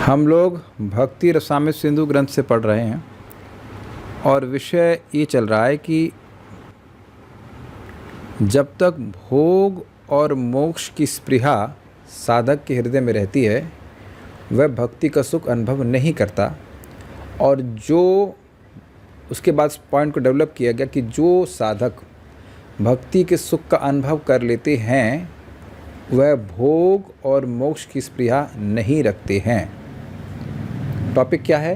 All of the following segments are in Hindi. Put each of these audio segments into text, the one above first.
हम लोग भक्ति रसामृत सिंधु ग्रंथ से पढ़ रहे हैं और विषय ये चल रहा है कि जब तक भोग और मोक्ष की स्पृहा साधक के हृदय में रहती है वह भक्ति का सुख अनुभव नहीं करता। और जो उसके बाद पॉइंट को डेवलप किया गया कि जो साधक भक्ति के सुख का अनुभव कर लेते हैं वह भोग और मोक्ष की स्पृहा नहीं रखते हैं। टॉपिक क्या है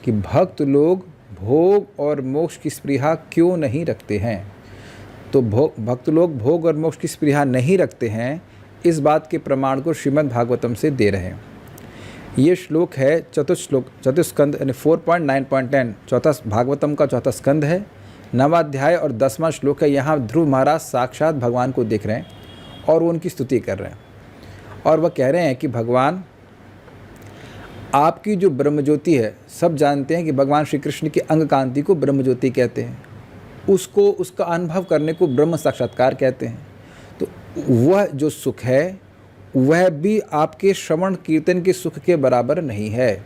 कि भक्त लोग भोग और मोक्ष की स्पृहा क्यों नहीं रखते हैं। तो भक्त लोग भोग और मोक्ष की स्पृहा नहीं रखते हैं, इस बात के प्रमाण को श्रीमद् भागवतम से दे रहे हैं। ये श्लोक है चतुस्कंद यानी 4.9.10 चौथा भागवतम का चौथा स्कंद है, 9वां अध्याय और 10वां श्लोक है। यहाँ ध्रुव महाराज साक्षात भगवान को देख रहे हैं और वो उनकी स्तुति कर रहे हैं और वह कह रहे हैं कि भगवान आपकी जो ब्रह्मज्योति है, सब जानते हैं कि भगवान श्री कृष्ण की अंग कांति को ब्रह्मज्योति कहते हैं, उसको उसका अनुभव करने को ब्रह्म साक्षात्कार कहते हैं। तो वह जो सुख है वह भी आपके श्रवण कीर्तन के सुख के बराबर नहीं है।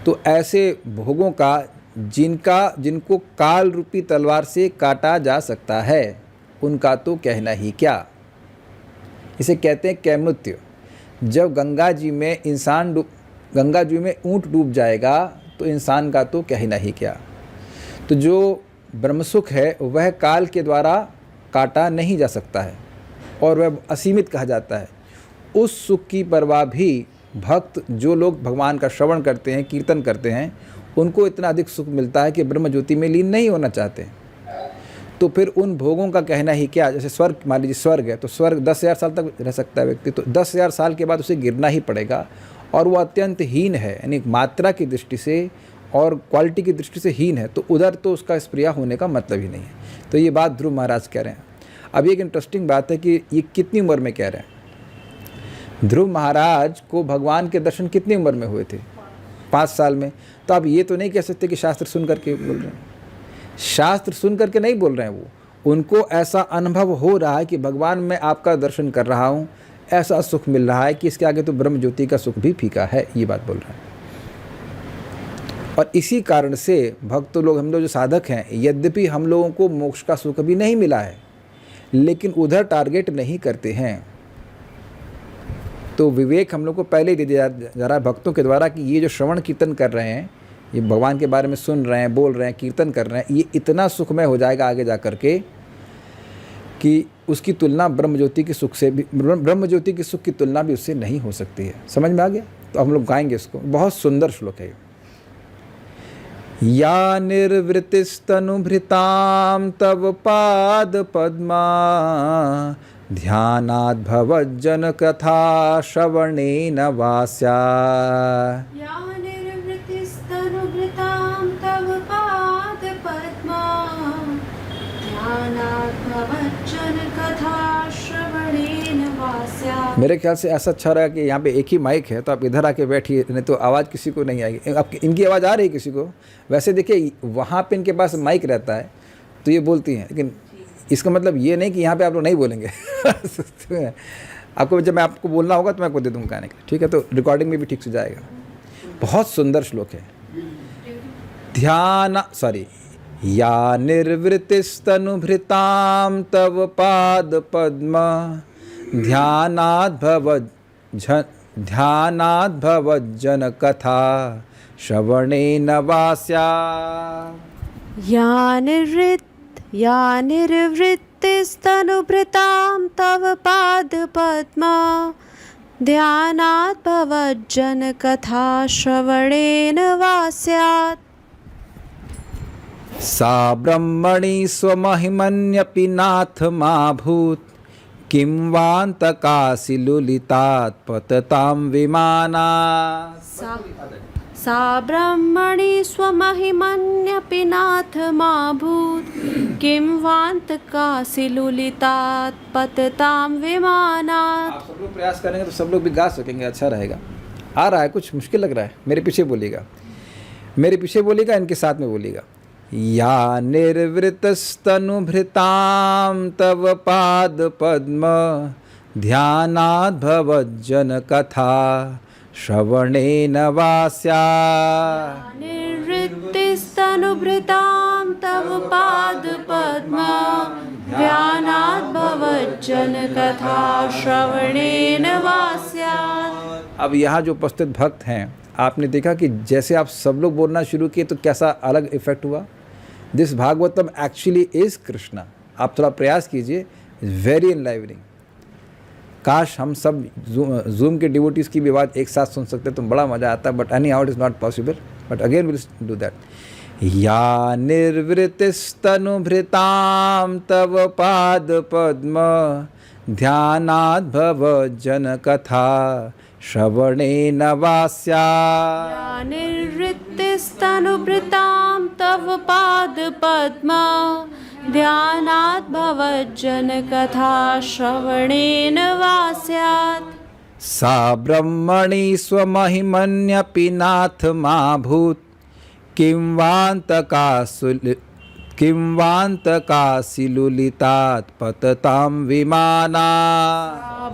तो ऐसे भोगों का जिनको काल रूपी तलवार से काटा जा सकता है उनका तो कहना ही क्या। इसे कहते हैं कैमृत्यु। जब गंगा जी में ऊंट डूब जाएगा तो इंसान का तो कहना ही क्या। तो जो ब्रह्मसुख है वह काल के द्वारा काटा नहीं जा सकता है और वह असीमित कहा जाता है। उस सुख की परवाह भी भक्त जो लोग भगवान का श्रवण करते हैं, कीर्तन करते हैं, उनको इतना अधिक सुख मिलता है कि ब्रह्म ज्योति में लीन नहीं होना चाहते। तो फिर उन भोगों का कहना ही क्या। जैसे स्वर्ग, मान लीजिए स्वर्ग है तो स्वर्ग 10,000 साल तक रह सकता है व्यक्ति, तो 10,000 साल के बाद उसे गिरना ही पड़ेगा और वो अत्यंत हीन है, यानी मात्रा की दृष्टि से और क्वालिटी की दृष्टि से हीन है। तो उधर तो उसका स्प्रिया होने का मतलब ही नहीं है। तो ये बात ध्रुव महाराज कह रहे हैं। अब एक इंटरेस्टिंग बात है कि ये कितनी उम्र में कह रहे हैं। ध्रुव महाराज को भगवान के दर्शन कितनी उम्र में हुए थे? 5 साल में। तो आप ये तो नहीं कह सकते कि शास्त्र सुन करके बोल रहे हैं। शास्त्र सुन करके नहीं बोल रहे हैं, वो उनको ऐसा अनुभव हो रहा है कि भगवान मैं आपका दर्शन कर रहा हूँ, ऐसा सुख मिल रहा है कि इसके आगे तो ब्रह्म ज्योति का सुख भी फीका है, ये बात बोल रहे हैं। और इसी कारण से भक्त लोग, हम लोग जो साधक हैं, यद्यपि हम लोगों को मोक्ष का सुख भी नहीं मिला है लेकिन उधर टारगेट नहीं करते हैं। तो विवेक हम लोग को पहले ही दे दिया जा रहा है भक्तों के द्वारा कि ये जो श्रवण कीर्तन कर रहे हैं, ये भगवान के बारे में सुन रहे हैं, बोल रहे हैं, कीर्तन कर रहे हैं, ये इतना सुखमय हो जाएगा आगे जा कर के कि उसकी तुलना ब्रह्म ज्योति के सुख से भी, ब्रह्म ज्योति के सुख की तुलना भी उससे नहीं हो सकती है। समझ में आ गया? तो हम लोग गाएंगे इसको। बहुत सुंदर श्लोक है। या निर्वृतिस्तनुभृतां तव पाद पद्मा ध्यानाद् भवज्जन कथा श्रवणेन वास्या। या निर्वृतिस्तनुभृतां तव पाद पद्मा ध्यानाद् भवज्जन कथा श्रवणेन वास्या। मेरे ख्याल से ऐसा अच्छा रहा कि यहाँ पे एक ही माइक है तो आप इधर आके बैठिए, नहीं तो आवाज़ किसी को नहीं आएगी। आप इनकी आवाज़ आ रही है किसी को? वैसे देखिए वहाँ पे इनके पास माइक रहता है तो ये बोलती हैं, लेकिन इसका मतलब ये नहीं कि यहाँ पे आप लोग नहीं बोलेंगे। आपको जब मैं आपको बोलना होगा तो मैं आपको दे दूँगा गाने के, ठीक है? तो रिकॉर्डिंग में भी ठीक से जाएगा। बहुत सुंदर श्लोक है। या निर्वृतिस्तनुभृतां तव पाद पद्म ध्यानाद् भवज्जन कथा श्रवणेन वास्या। या निर्वृत्तिस्तनुभृतां तव पाद पद्मा ध्यानाद् भवज्जन कथा श्रवणेन वास्यात्। सा ब्रह्मणि स्वमहिमन्यपि नाथ माभूत् किं वान्तकासि लुलितात् पततां विमानात्। सा ब्रह्मणि स्वमहिमन्यपि नाथ माभूत् किं वान्तकासि लुलितात् पततां विमानात्। आप सब लोग प्रयास करेंगे तो सब लोग भी गा सकेंगे, अच्छा रहेगा। आ रहा है, कुछ मुश्किल लग रहा है, मेरे पीछे बोलिएगा, इनके साथ में बोलिएगा। या निर्वृतस्तनुभृतां तव पाद पद्म ध्यानाद् भवज्जन कथा श्रवणेन वा स्यात्। निर्वृत्तिस्तनुभृतां तव पादपद्मा ध्यानात् भवज्जनकथा श्रवणेन वा स्यात्। अब यहाँ जो उपस्थित भक्त हैं, आपने देखा कि जैसे आप सब लोग बोलना शुरू किए तो कैसा अलग इफेक्ट हुआ। This Bhagavatam actually is Krishna. आप थोड़ा प्रयास कीजिए, वेरी एनलाइवनिंग। काश हम सब जूम के डिवोटीज़ की भी बात एक साथ सुन सकते तो बड़ा मज़ा आता, but any how it is not possible, but again will do that. या निर्वृतिस्तनुभृतां तव पाद पद्म ध्यानात् भवज्जनकथा श्रवणेन वा स्यात्। या निर्वृत्तिस्तनुभृतां तव पादपद्मा ध्यानात् भवज्जनकथा श्रवणेन वा स्यात्। सा ब्रह्मणि स्वमहिमन्यपि नाथ मा भूत् किं वान्तकासि लुलितात् पततां विमाना।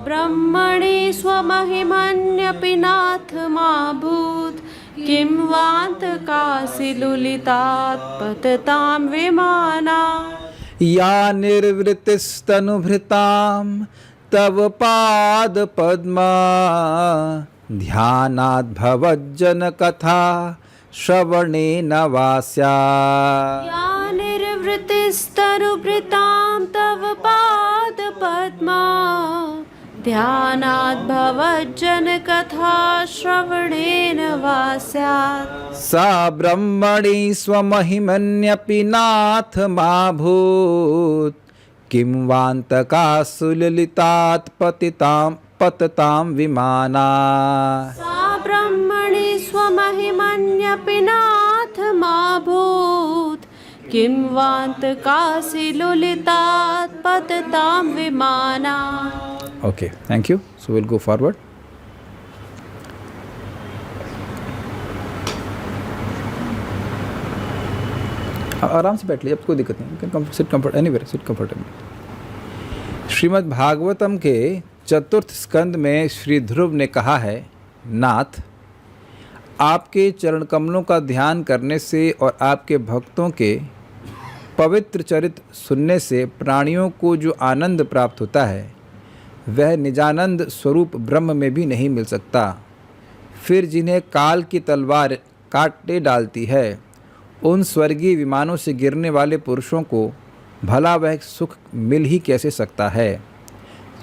ब्रह्मणि स्वमहिमन्यपि नाथ मा भूत् किं वान्तकासि लुलितात् पततां विमाना। या निर्वृतिस्तनुभृतां तव पाद पद्मा ध्यानात् भवज्जनकथा श्रवणेन वा स्यात्। या निर्वृतिस्तनुभृतां तव पाद पद्मा ध्यानात् भवज्जनकथा श्रवणेन वा स्यात्। सा ब्रह्मणि स्वमहिमन्यपि नाथ मा भूत् किं वान्तकासु ललितात् पततां विमाना। सा ब्रह्मणि स्वमहिमन्यपि नाथ मा भूत् किं वान्तकासि लुलितात् पततां विमाना। Okay, thank you. So we'll go forward. आराम से बैठ लीजिए, अब कोई दिक्कत नहीं। You can sit comfort anywhere, sit comfortably. Shrimad Bhagavatam के चतुर्थ स्कंद में श्री ध्रुव ने कहा है, नाथ, आपके चरण कमलों का ध्यान करने से और आपके भक्तों के पवित्र चरित्र सुनने से प्राणियों को जो आनंद प्राप्त होता है वह निजानंद स्वरूप ब्रह्म में भी नहीं मिल सकता। फिर जिन्हें काल की तलवार काटे डालती है, उन स्वर्गीय विमानों से गिरने वाले पुरुषों को भला वह सुख मिल ही कैसे सकता है।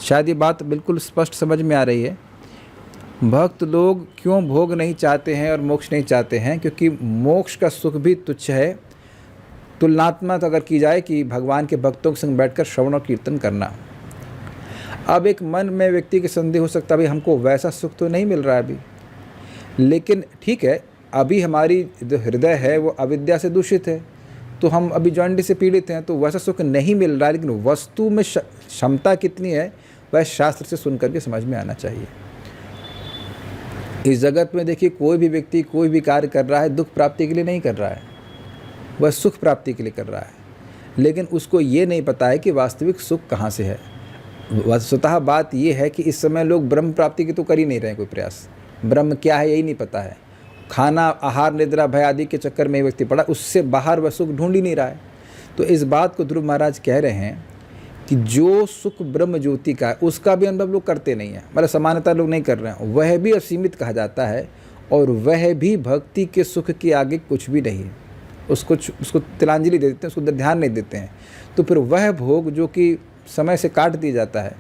शायद ये बात बिल्कुल स्पष्ट समझ में आ रही है। भक्त लोग क्यों भोग नहीं चाहते हैं और मोक्ष नहीं चाहते हैं? क्योंकि मोक्ष का सुख भी तुच्छ है। तुलनात्मक अगर की जाए कि भगवान के भक्तों के संग बैठकर श्रवण और कीर्तन करना। अब एक मन में व्यक्ति के संदेह हो सकता है, भाई हमको वैसा सुख तो नहीं मिल रहा है अभी, लेकिन ठीक है, अभी हमारी जो हृदय है वो अविद्या से दूषित है, तो हम अभी जॉन्डिस से पीड़ित हैं, तो वैसा सुख नहीं मिल रहा है। लेकिन वस्तु में क्षमता कितनी है वह शास्त्र से सुन करके समझ में आना चाहिए। इस जगत में देखिए, कोई भी व्यक्ति कोई भी कार्य कर रहा है दुख प्राप्ति के लिए नहीं कर रहा है, वह सुख प्राप्ति के लिए कर रहा है। लेकिन उसको ये नहीं पता है कि वास्तविक सुख कहाँ से है। वस्तुतः बात यह है कि इस समय लोग ब्रह्म प्राप्ति की तो कर ही नहीं रहे कोई प्रयास। ब्रह्म क्या है यही नहीं पता है। खाना, आहार, निद्रा, भय आदि के चक्कर में व्यक्ति पड़ा, उससे बाहर वह सुख ढूंढ ही नहीं रहा है। तो इस बात को ध्रुव महाराज कह रहे हैं कि जो सुख ब्रह्म ज्योति का है उसका भी अनुभव लोग करते नहीं हैं, मतलब सामान्यतः लोग नहीं कर रहे हैं। वह भी असीमित कहा जाता है और वह भी भक्ति के सुख के आगे कुछ भी नहीं है। उसको तिलांजलि दे देते हैं, उसको ध्यान नहीं देते हैं। तो फिर वह भोग जो कि समय से काट दिया जाता है,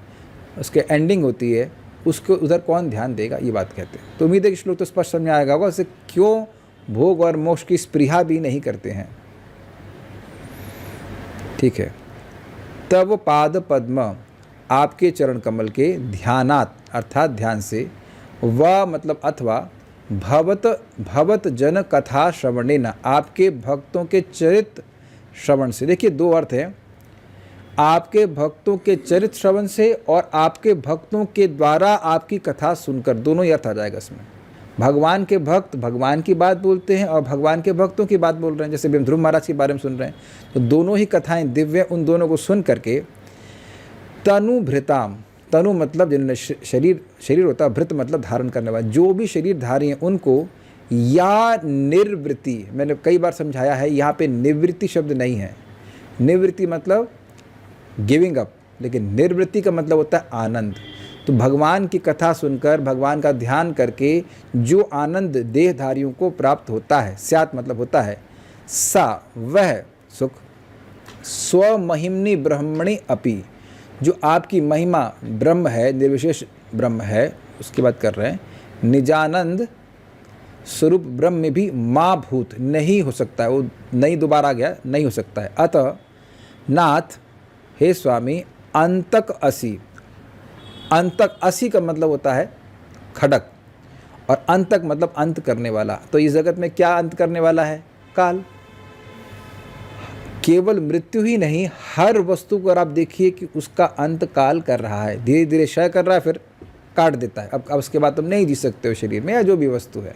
उसके एंडिंग होती है, उसको उधर कौन ध्यान देगा, ये बात कहते हैं। तो उम्मीद है कि श्लोक तो स्पष्ट समझ में आएगा होगा उसे क्यों भोग और मोक्ष की स्पृहा भी नहीं करते हैं। ठीक है। तब पाद पद्म, आपके चरण कमल के ध्यानात अर्थात ध्यान से, व मतलब अथवा भवत जन कथा श्रवणेन, आपके भक्तों के चरित्र श्रवण से। देखिए दो अर्थ हैं, आपके भक्तों के चरित्र श्रवण से और आपके भक्तों के द्वारा आपकी कथा सुनकर, दोनों ही अर्थ आ जाएगा इसमें। भगवान के भक्त भगवान की बात बोलते हैं और भगवान के भक्तों की बात बोल रहे हैं, जैसे भी हम ध्रुव महाराज के बारे में सुन रहे हैं। तो दोनों ही कथाएं दिव्य, उन दोनों को सुन करके तनुभृताम, तनु मतलब जिन्होंने शरीर होता है, भृत मतलब धारण करने वाला, जो भी शरीरधारी हैं उनको, या निर्वृत्ति, मैंने कई बार समझाया है यहाँ पे निवृत्ति शब्द नहीं है। निवृत्ति मतलब गिविंग अप, लेकिन निर्वृत्ति का मतलब होता है आनंद। तो भगवान की कथा सुनकर, भगवान का ध्यान करके जो आनंद देहधारियों को प्राप्त होता है, स्यात् मतलब होता है, सा वह सुख स्वमहिम्नि ब्रह्मणि अपि, जो आपकी महिमा ब्रह्म है, निर्विशेष ब्रह्म है, उसकी बात कर रहे हैं, निजानंद स्वरूप ब्रह्म में भी माँ भूत नहीं हो सकता है। वो नहीं दोबारा आ गया, नहीं हो सकता है। अतः नाथ हे स्वामी अंतक असि, अंतक असि का मतलब होता है खड़क, और अंतक मतलब अंत करने वाला। तो इस जगत में क्या अंत करने वाला है? काल। केवल मृत्यु ही नहीं, हर वस्तु को आप देखिए कि उसका अंत काल कर रहा है, धीरे धीरे क्षय कर रहा है, फिर काट देता है। अब उसके बाद तुम नहीं जी सकते हो शरीर में या जो भी वस्तु है।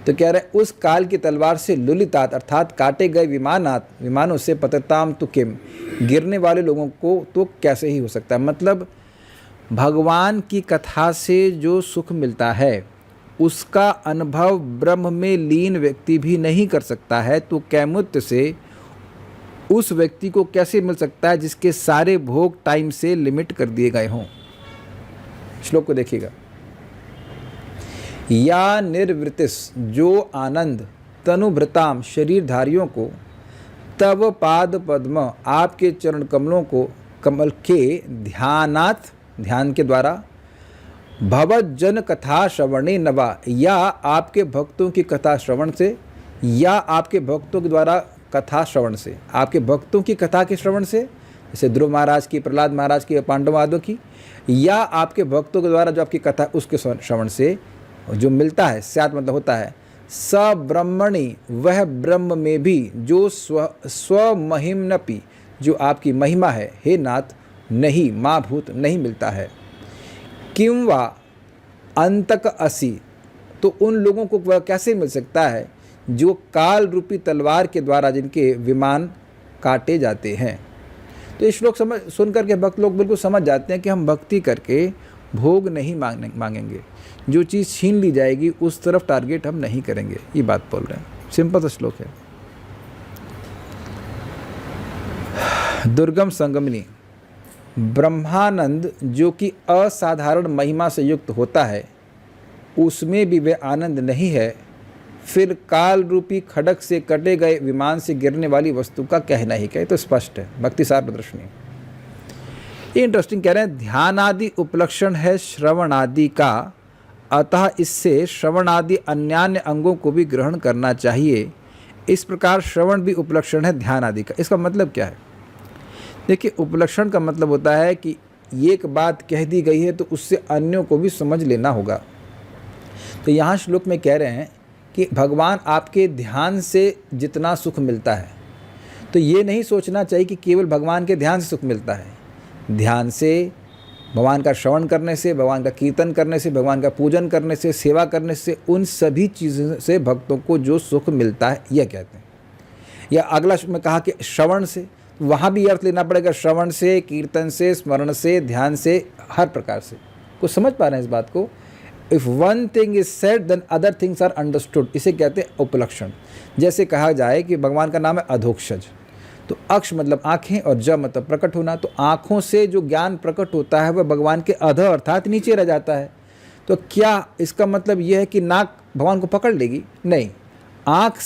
तो कह रहे उस काल की तलवार से लुलितात अर्थात काटे गए विमानों से पतताम तो किम, गिरने वाले लोगों को तो कैसे ही हो सकता है। मतलब भगवान की कथा से जो सुख मिलता है उसका अनुभव ब्रह्म में लीन व्यक्ति भी नहीं कर सकता है, तो कैमुत्य से उस व्यक्ति को कैसे मिल सकता है जिसके सारे भोग टाइम से लिमिट कर दिए गए हों। श्लोक को देखिएगा। या निर्वृतिस, जो आनंद तनुभृताम शरीरधारियों को, तव पाद पद्म आपके चरण कमलों को, कमल के ध्यानात् ध्यान के द्वारा, भवत जन कथा श्रवणे नवा, या आपके भक्तों की कथा श्रवण से, या आपके भक्तों के द्वारा कथा श्रवण से, आपके भक्तों की कथा के श्रवण से, जैसे ध्रुव महाराज की, प्रहलाद महाराज की, पांडव आदि की, या आपके भक्तों के द्वारा जो आपकी कथा उसके श्रवण से जो मिलता है, स्यात् मतलब होता है स ब्रह्मणि, वह ब्रह्म में भी, जो स्वमहिम्नपि, जो आपकी महिमा है हे नाथ, नहीं माँ भूत नहीं मिलता है। किं वा अंतक असि, तो उन लोगों को वह कैसे मिल सकता है जो काल रूपी तलवार के द्वारा जिनके विमान काटे जाते हैं। तो ये श्लोक सुन करके भक्त लोग बिल्कुल समझ जाते हैं कि हम भक्ति करके भोग नहीं मांगेंगे, जो चीज़ छीन ली जाएगी उस तरफ टारगेट हम नहीं करेंगे। ये बात बोल रहे हैं, सिंपल सा श्लोक है। दुर्गम संगमनी, ब्रह्मानंद जो कि असाधारण महिमा से युक्त होता है, उसमें भी वह आनंद नहीं है, फिर काल रूपी खड़क से कटे गए विमान से गिरने वाली वस्तु का कहना ही क्या। तो स्पष्ट है, भक्ति सार प्रदर्शनी। ये इंटरेस्टिंग कह रहे हैं, ध्यान आदि उपलक्षण है श्रवण आदि का, अतः इससे श्रवण आदि अन्यान्य अंगों को भी ग्रहण करना चाहिए। इस प्रकार श्रवण भी उपलक्षण है ध्यान आदि का। इसका मतलब क्या है? देखिए, उपलक्षण का मतलब होता है कि एक बात कह दी गई है तो उससे अन्यों को भी समझ लेना होगा। तो यहाँ श्लोक में कह रहे हैं कि भगवान आपके ध्यान से जितना सुख मिलता है, तो ये नहीं सोचना चाहिए कि केवल भगवान के ध्यान से सुख मिलता है। ध्यान से, भगवान का श्रवण करने से, भगवान का कीर्तन करने से, भगवान का पूजन करने से, सेवा करने से, उन सभी चीज़ों से भक्तों को जो सुख मिलता है यह कहते हैं। या अगला में कहा कि श्रवण से, वहाँ भी अर्थ लेना पड़ेगा, श्रवण से, कीर्तन से, स्मरण से, ध्यान से, हर प्रकार से। कुछ समझ पा रहे हैं इस बात को? If one thing is said then other things are understood, इसे कहते हैं उपलक्षण। जैसे कहा जाए कि भगवान का नाम है अधोक्षज, तो अक्ष मतलब आँखें और ज मतलब प्रकट होना। तो आँखों से जो ज्ञान प्रकट होता है वह भगवान के अध अर्थात नीचे रह जाता है। तो क्या इसका मतलब यह है कि नाक भगवान को पकड़ लेगी? नहीं, आँख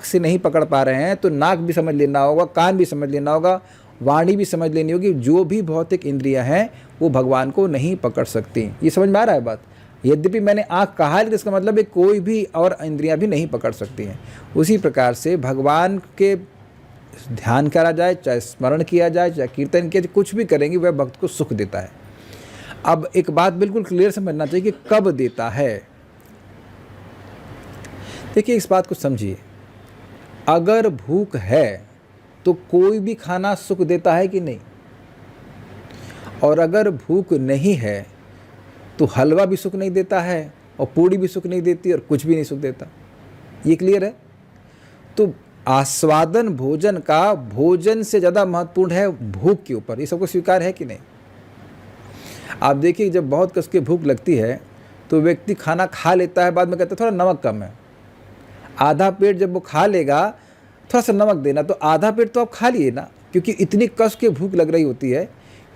से नहीं पकड़ पा रहे हैं तो नाक भी समझ लेना होगा, कान भी समझ लेना होगा, वाणी भी समझ लेनी होगी। जो भी भौतिक इंद्रियां हैं वो भगवान को नहीं पकड़ सकती। ये समझ में आ रहा है बात? यद्यपि मैंने आँख कहा है, इसका मतलब है कोई भी और इंद्रियां भी नहीं पकड़ सकती हैं। उसी प्रकार से भगवान के ध्यान करा जाए, चाहे स्मरण किया जाए, चाहे कीर्तन किया जाए, कुछ भी करेंगे वह भक्त को सुख देता है। अब एक बात बिल्कुल क्लियर समझना चाहिए कि कब देता है। देखिए, इस बात को समझिए, अगर भूख है तो कोई भी खाना सुख देता है कि नहीं, और अगर भूख नहीं है तो हलवा भी सुख नहीं देता है और पूड़ी भी सुख नहीं देती और कुछ भी नहीं सुख देता। ये क्लियर है? तो आस्वादन भोजन का भोजन से ज़्यादा महत्वपूर्ण है भूख के ऊपर। ये सबको स्वीकार है कि नहीं? आप देखिए जब बहुत कस के भूख लगती है तो व्यक्ति खाना खा लेता है, बाद में कहता है थोड़ा नमक कम है। आधा पेट जब वो खा लेगा, थोड़ा सा नमक देना, तो आधा पेट तो आप खा लिए ना, क्योंकि इतनी कस के भूख लग रही होती है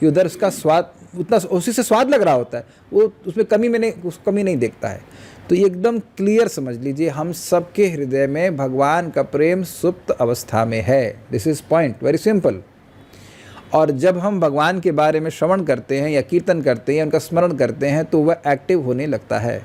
कि उधर उसका स्वाद उतना उसी से स्वाद लग रहा होता है, वो उसमें कमी नहीं देखता है। तो ये एकदम क्लियर समझ लीजिए, हम सबके हृदय में भगवान का प्रेम सुप्त अवस्था में है। This is point, very simple. और जब हम भगवान के बारे में श्रवण करते हैं या कीर्तन करते हैं या उनका स्मरण करते हैं तो वह एक्टिव होने लगता है,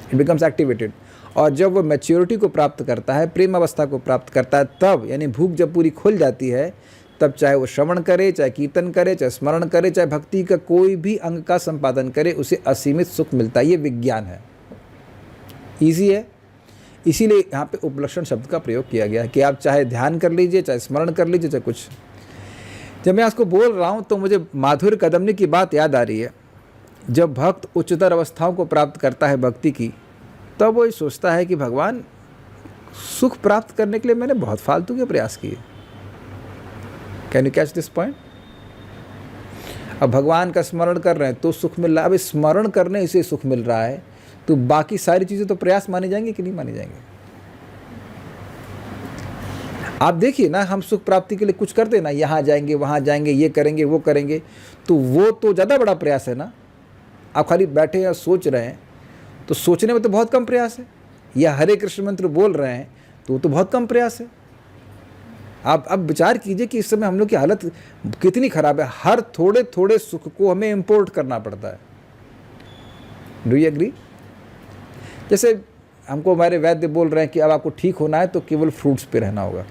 इट बिकम्स एक्टिवेटेड। और जब वह मैच्योरिटी को प्राप्त करता है, प्रेम अवस्था को प्राप्त करता है, तब यानी भूख जब पूरी खुल जाती है, तब चाहे वो श्रवण करे, चाहे कीर्तन करे, चाहे स्मरण करे, चाहे भक्ति का कोई भी अंग का संपादन करे, उसे असीमित सुख मिलता है। ये विज्ञान है, ईजी है। इसीलिए यहाँ पे उपलक्षण शब्द का प्रयोग किया गया है कि आप चाहे ध्यान कर लीजिए, चाहे स्मरण कर लीजिए, चाहे कुछ। जब मैं इसको बोल रहा हूँ तो मुझे माधुर्य कदमनी की बात याद आ रही है। जब भक्त उच्चतर अवस्थाओं को प्राप्त करता है भक्ति की, तब वो सोचता है कि भगवान, सुख प्राप्त करने के लिए मैंने बहुत फालतू के प्रयास किए। Can you catch this point? अब भगवान का स्मरण कर रहे हैं तो सुख मिल रहा है। अब स्मरण करने से सुख मिल रहा है तो बाकी सारी चीज़ें तो प्रयास मानी जाएंगी कि नहीं मानी जाएंगी? आप देखिए ना, हम सुख प्राप्ति के लिए कुछ करते ना, यहाँ जाएंगे, वहाँ जाएंगे, ये करेंगे, वो करेंगे, तो वो तो ज़्यादा बड़ा प्रयास है ना। आप खाली बैठे हैं और सोच रहे हैं तो सोचने में तो बहुत कम प्रयास है। या हरे कृष्ण मंत्र बोल रहे हैं तो वो तो बहुत कम प्रयास है। आप अब विचार कीजिए कि इस समय हम लोग की हालत कितनी ख़राब है। हर थोड़े थोड़े सुख को हमें इंपोर्ट करना पड़ता है। Do you agree? जैसे हमको हमारे वैद्य बोल रहे हैं कि अब आपको ठीक होना है तो केवल फ्रूट्स पे रहना होगा,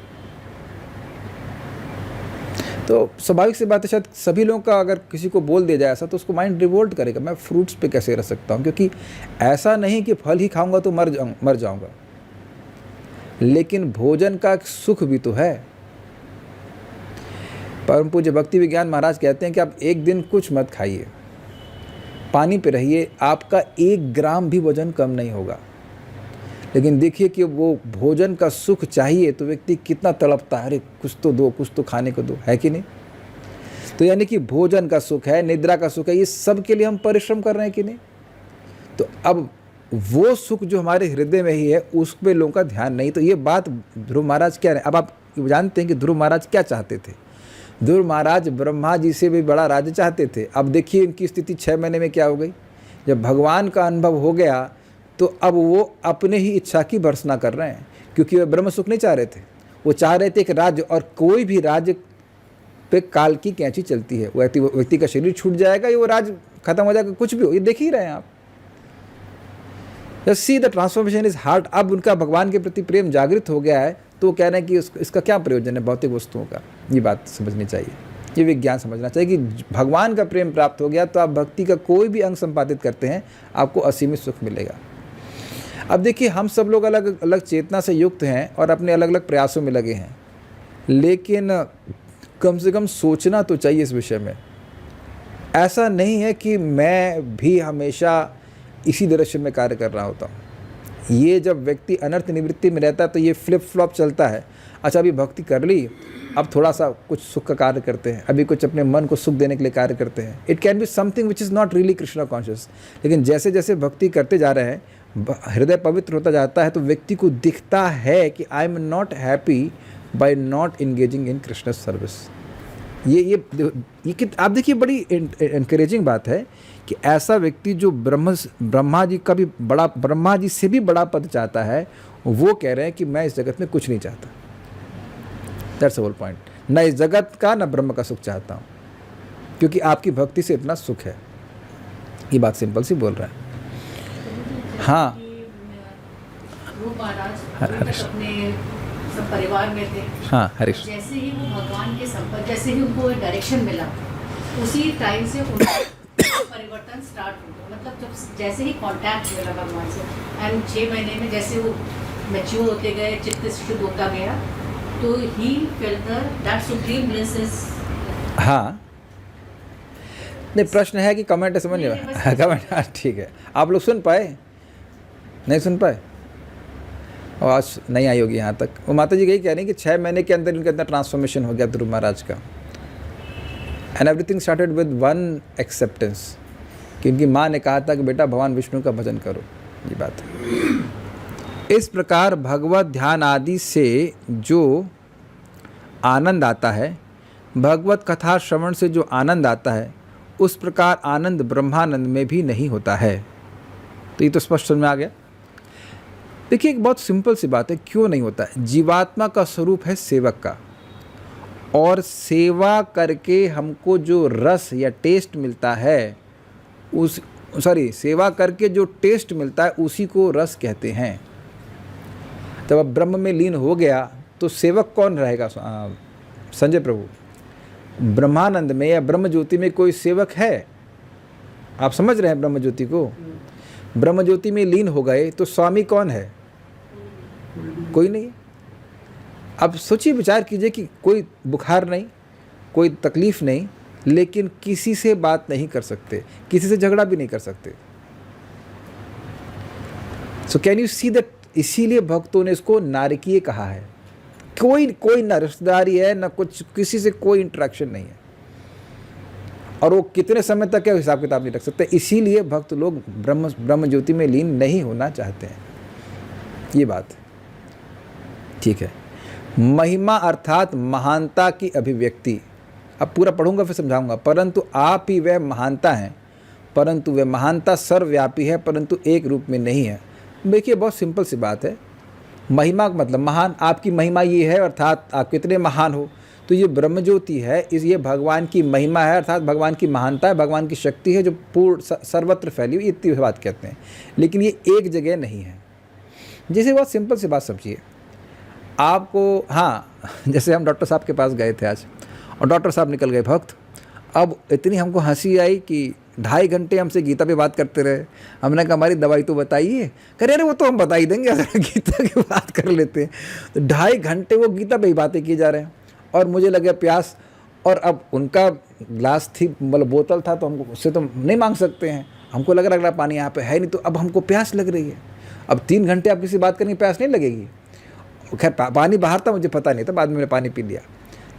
तो स्वाभाविक सी बात है, शायद सभी लोगों का अगर किसी को बोल दिया जाए ऐसा तो उसको माइंड रिवोल्ट करेगा, मैं फ्रूट्स पे कैसे रह सकता हूँ, क्योंकि ऐसा नहीं कि फल ही खाऊंगा तो मर जाऊंगा, लेकिन भोजन का सुख भी तो है। परम पूज्य भक्ति विज्ञान महाराज कहते हैं कि आप एक दिन कुछ मत खाइए, पानी पे रहिए, आपका 1 ग्राम भी वजन कम नहीं होगा। लेकिन देखिए कि वो भोजन का सुख चाहिए तो व्यक्ति कितना तड़पता है, अरे कुछ तो दो, कुछ तो खाने को दो, है कि नहीं? तो यानी कि भोजन का सुख है, निद्रा का सुख है, ये सब के लिए हम परिश्रम कर रहे हैं कि नहीं? तो अब वो सुख जो हमारे हृदय में ही है उस पे लोगों का ध्यान नहीं। तो ये बात ध्रुव महाराज कह रहे हैं। अब आप जानते हैं कि ध्रुव महाराज क्या चाहते थे। ध्रुव महाराज ब्रह्मा जी से भी बड़ा राज्य चाहते थे। अब देखिए इनकी स्थिति 6 महीने में क्या हो गई। जब भगवान का अनुभव हो गया तो अब वो अपने ही इच्छा की भर्त्सना कर रहे हैं, क्योंकि वे ब्रह्म सुख नहीं चाह रहे थे। वो चाह रहे थे एक राज्य, और कोई भी राज्य पे काल की कैंची चलती है। वो व्यक्ति का शरीर छूट जाएगा या वो राज्य खत्म हो जाएगा, कुछ भी हो, ये देख ही रहे हैं आप। Just see the transformation is heart. अब उनका भगवान के प्रति प्रेम जागृत हो गया है तो वो कह रहे हैं कि इसका क्या प्रयोजन है भौतिक वस्तुओं का। ये बात समझनी चाहिए, ये विज्ञान समझना चाहिए कि भगवान का प्रेम प्राप्त हो गया तो आप भक्ति का कोई भी अंग संपादित करते हैं, आपको असीमित सुख मिलेगा। अब देखिए हम सब लोग अलग अलग चेतना से युक्त हैं और अपने अलग अलग प्रयासों में लगे हैं, लेकिन कम से कम सोचना तो चाहिए इस विषय में। ऐसा नहीं है कि मैं भी हमेशा इसी डायरेक्शन में कार्य कर रहा होता हूँ। ये जब व्यक्ति अनर्थ निवृत्ति में रहता है तो ये फ्लिप फ्लॉप चलता है। अच्छा अभी भक्ति कर ली, अब थोड़ा सा कुछ सुख का कार्य करते हैं, अभी कुछ अपने मन को सुख देने के लिए कार्य करते हैं। It can be something which is not really Krishna conscious. लेकिन जैसे जैसे भक्ति करते जा रहे हैं, हृदय पवित्र होता जाता है, तो व्यक्ति को दिखता है कि I am not happy by not engaging in Krishna service. ये आप देखिए बड़ी इनकरेजिंग बात है कि ऐसा व्यक्ति जो ब्रह्मा जी से भी बड़ा पद चाहता है, वो कह रहे हैं कि मैं इस जगत में कुछ नहीं चाहता। That's the whole point. न इस जगत का न ब्रह्म का सुख चाहता हूँ, क्योंकि आपकी भक्ति से इतना सुख है। ये बात सिंपल सी बोल रहा है। हाँ हरीश अपने सब परिवार में थे। हाँ हरीश, जैसे ही वो भगवान के संपर्क, जैसे ही उनको डायरेक्शन मिला, उसी टाइम से उनका परिवर्तन स्टार्ट हो गया। मतलब जब जैसे ही कांटेक्ट मिला भगवान से, एंड 6 महीने में जैसे वो मैच्योर होते गए, चित्त शुद्ध होता गया, तो he felt that supreme bliss is. हाँ नहीं, प्रश्न है कि कमेंट है, समझ नहीं कमेंट। हाँ ठीक है, आप लोग सुन पाए? नहीं सुन पाए? आवाज़ नहीं आई होगी यहाँ तक। वो माता जी यही कह रही हैं कि 6 महीने के अंदर इनके अंदर ट्रांसफॉर्मेशन हो गया ध्रुव महाराज का। And everything started with one acceptance. क्योंकि माँ ने कहा था कि बेटा भगवान विष्णु का भजन करो, ये बात है। इस प्रकार भगवत ध्यान आदि से जो आनंद आता है, भगवत कथा श्रवण से जो आनंद आता है, उस प्रकार आनंद ब्रह्मानंद में भी नहीं होता है। तो ये तो स्पष्ट समझ में आ गया। देखिए एक बहुत सिंपल सी बात है, क्यों नहीं होता है। जीवात्मा का स्वरूप है सेवक का, और सेवा करके हमको जो रस या टेस्ट मिलता है सेवा करके जो टेस्ट मिलता है उसी को रस कहते हैं। जब अब ब्रह्म में लीन हो गया तो सेवक कौन रहेगा? संजय प्रभु, ब्रह्मानंद में या ब्रह्म ज्योति में कोई सेवक है? आप समझ रहे हैं ब्रह्म ज्योति को? ब्रह्म ज्योति में लीन हो गए तो स्वामी कौन है? कोई नहीं। अब सोचिए, विचार कीजिए कि कोई बुखार नहीं, कोई तकलीफ नहीं, लेकिन किसी से बात नहीं कर सकते, किसी से झगड़ा भी नहीं कर सकते। So can you see that? इसीलिए भक्तों ने इसको नारकीय कहा है। कोई ना रिश्तेदारी है, ना कुछ, किसी से कोई इंटरेक्शन नहीं है, और वो कितने समय तक है हिसाब किताब नहीं रख सकते। इसीलिए भक्त लोग ब्रह्म ज्योति में लीन नहीं होना चाहते हैं। ये बात ठीक है। महिमा अर्थात महानता की अभिव्यक्ति। अब पूरा पढ़ूंगा फिर समझाऊंगा। परंतु आप ही वह महानता हैं, परंतु वह महानता सर्वव्यापी है, परंतु एक रूप में नहीं है। देखिए बहुत सिंपल सी बात है। महिमा का मतलब महान, आपकी महिमा ये है, अर्थात आप कितने महान हो। तो ये ब्रह्म ज्योति है, ये भगवान की महिमा है, अर्थात भगवान की महानता है, भगवान की शक्ति है जो पूर्ण सर्वत्र फैली हुई, इतनी बात कहते हैं। लेकिन ये एक जगह नहीं है। जैसे बहुत सिंपल सी बात समझिए आपको। हाँ, जैसे हम डॉक्टर साहब के पास गए थे आज, और डॉक्टर साहब निकल गए भक्त। अब इतनी हमको हंसी आई कि 2.5 घंटे हमसे गीता पे बात करते रहे। हमने कहा हमारी दवाई तो बताइए। कह रहे अरे वो तो हम बता ही देंगे, अगर गीता की बात कर लेते हैं। तो 2.5 घंटे वो गीता पे ही बातें की जा रहे हैं, और मुझे लगे प्यास। और अब उनका ग्लास थी, मतलब बोतल था, तो हमको उससे तो नहीं मांग सकते हैं। हमको लग रहा पानी यहाँ पे है नहीं, तो अब हमको प्यास लग रही है। अब 3 घंटे आप किसी बात करने की प्यास नहीं लगेगी। खैर पानी बाहर था, मुझे पता नहीं था, बाद में मैंने पानी पी लिया।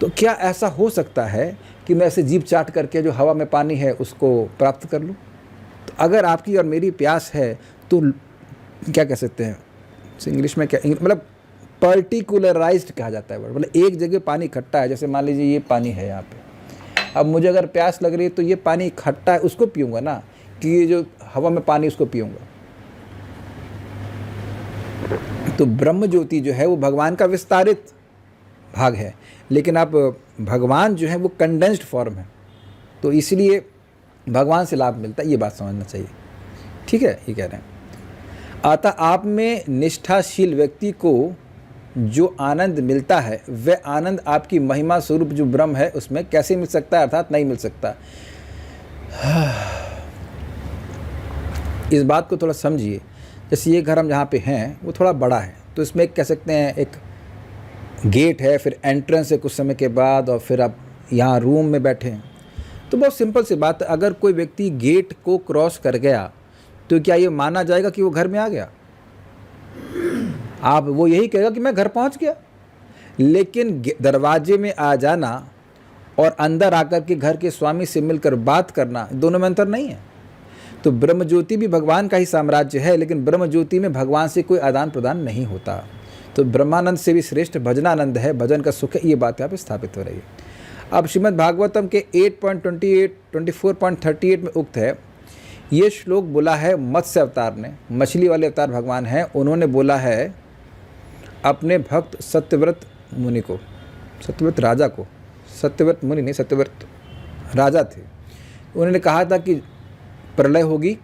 तो क्या ऐसा हो सकता है कि मैं ऐसे जीभ चाट करके जो हवा में पानी है उसको प्राप्त कर लूँ? तो अगर आपकी और मेरी प्यास है तो क्या कह सकते हैं इंग्लिश में, क्या मतलब पर्टिकुलराइज्ड कहा जाता है। मतलब एक जगह पानी इकट्ठा है। जैसे मान लीजिए ये पानी है यहाँ पे, अब मुझे अगर प्यास लग रही है तो ये पानी इकट्ठा है, उसको पीऊँगा ना, कि ये जो हवा में पानी उसको पीऊँगा। तो ब्रह्म ज्योति जो है वो भगवान का विस्तारित भाग है, लेकिन आप भगवान जो है वो कंडेंस्ड फॉर्म है, तो इसलिए भगवान से लाभ मिलता है। ये बात समझना चाहिए, ठीक है? ये कह रहे हैं। अतः आप में निष्ठाशील व्यक्ति को जो आनंद मिलता है वह आनंद आपकी महिमा स्वरूप जो ब्रह्म है उसमें कैसे मिल सकता है? अर्थात नहीं मिल सकता। इस बात को थोड़ा समझिए। जैसे ये घर हम जहाँ पे हैं वो थोड़ा बड़ा है, तो इसमें एक कह सकते हैं एक गेट है, फिर एंट्रेंस है कुछ समय के बाद, और फिर आप यहाँ रूम में बैठे हैं। तो बहुत सिंपल सी बात है, अगर कोई व्यक्ति गेट को क्रॉस कर गया तो क्या ये माना जाएगा कि वो घर में आ गया? आप वो यही कहेगा कि मैं घर पहुँच गया। लेकिन दरवाजे में आ जाना और अंदर आकर के घर के स्वामी से मिलकर बात करना, दोनों में अंतर नहीं है। तो ब्रह्म ज्योति भी भगवान का ही साम्राज्य है, लेकिन ब्रह्म ज्योति में भगवान से कोई आदान प्रदान नहीं होता। तो ब्रह्मानंद से भी श्रेष्ठ भजनानंद है, भजन का सुख है। ये बात यहाँ पे स्थापित हो रही है। अब श्रीमद् भागवतम के 24.38 में उक्त है, ये श्लोक बोला है मत्स्य अवतार ने, मछली वाले अवतार भगवान हैं। उन्होंने बोला है अपने भक्त सत्यव्रत मुनि को, सत्यव्रत राजा को, सत्यव्रत मुनि नहीं, सत्यव्रत राजा थे। उन्होंने कहा था कि प्रलय होगी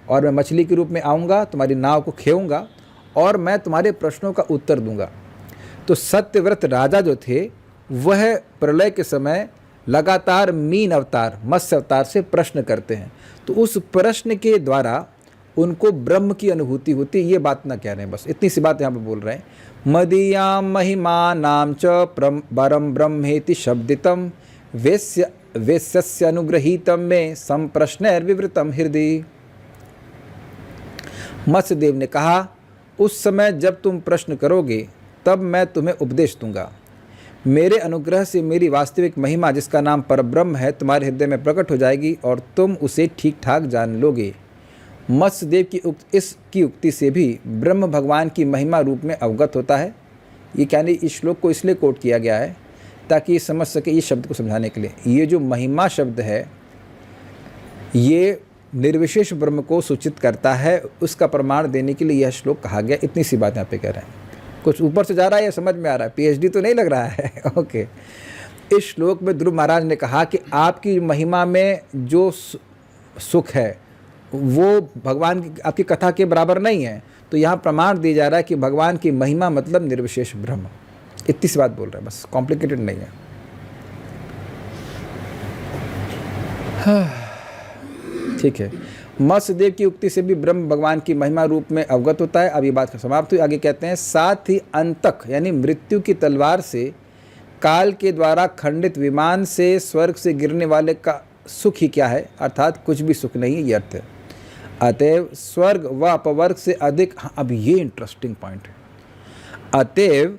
और मैं मछली के रूप में आऊँगा, तुम्हारी नाव को खेऊँगा और मैं तुम्हारे प्रश्नों का उत्तर दूंगा। तो सत्यव्रत राजा जो थे वह प्रलय के समय लगातार मीन अवतार, मत्स्य अवतार से प्रश्न करते हैं। तो उस प्रश्न के द्वारा उनको ब्रह्म की अनुभूति होती है। ये बात ना कह रहे हैं, बस इतनी सी बात यहाँ पे बोल रहे हैं। मदीयां महिमा नाम च परम ब्रह्मेति शब्दितम वेश्यस्य अनुग्रहीतम में संप्रश्नैर्विवृतम हृदय। मत्स्यदेव ने कहा, उस समय जब तुम प्रश्न करोगे तब मैं तुम्हें उपदेश दूंगा। मेरे अनुग्रह से मेरी वास्तविक महिमा जिसका नाम परब्रह्म है तुम्हारे हृदय में प्रकट हो जाएगी और तुम उसे ठीक ठाक जान लोगे। मत्स्यदेव की उक्ति से भी ब्रह्म भगवान की महिमा रूप में अवगत होता है। ये कहने इस श्लोक को इसलिए कोट किया गया है ताकि ये समझ सके, इस शब्द को समझाने के लिए। ये जो महिमा शब्द है ये निर्विशेष ब्रह्म को सूचित करता है, उसका प्रमाण देने के लिए यह श्लोक कहा गया। इतनी सी बात यहाँ पे कह रहे हैं। कुछ ऊपर से जा रहा है या समझ में आ रहा है? पीएचडी तो नहीं लग रहा है। ओके। इस श्लोक में ध्रुव महाराज ने कहा कि आपकी महिमा में जो सुख है वो भगवान की आपकी कथा के बराबर नहीं है। तो यहाँ प्रमाण दिया जा रहा है कि भगवान की महिमा मतलब निर्विशेष ब्रह्म। इतनी सी बात बोल रहे हैं, बस, कॉम्प्लिकेटेड नहीं है। ठीक है। मत्स्यदेव की उक्ति से भी ब्रह्म भगवान की महिमा रूप में अवगत होता है। अब ये बात समाप्त हुई। आगे कहते हैं, साथ ही अंतक यानी मृत्यु की तलवार से काल के द्वारा खंडित विमान से स्वर्ग से गिरने वाले का सुख ही क्या है, अर्थात कुछ भी सुख नहीं है, ये अर्थ है। अतएव स्वर्ग व अपवर्ग से अधिक, हाँ अब ये इंटरेस्टिंग पॉइंट है, अतएव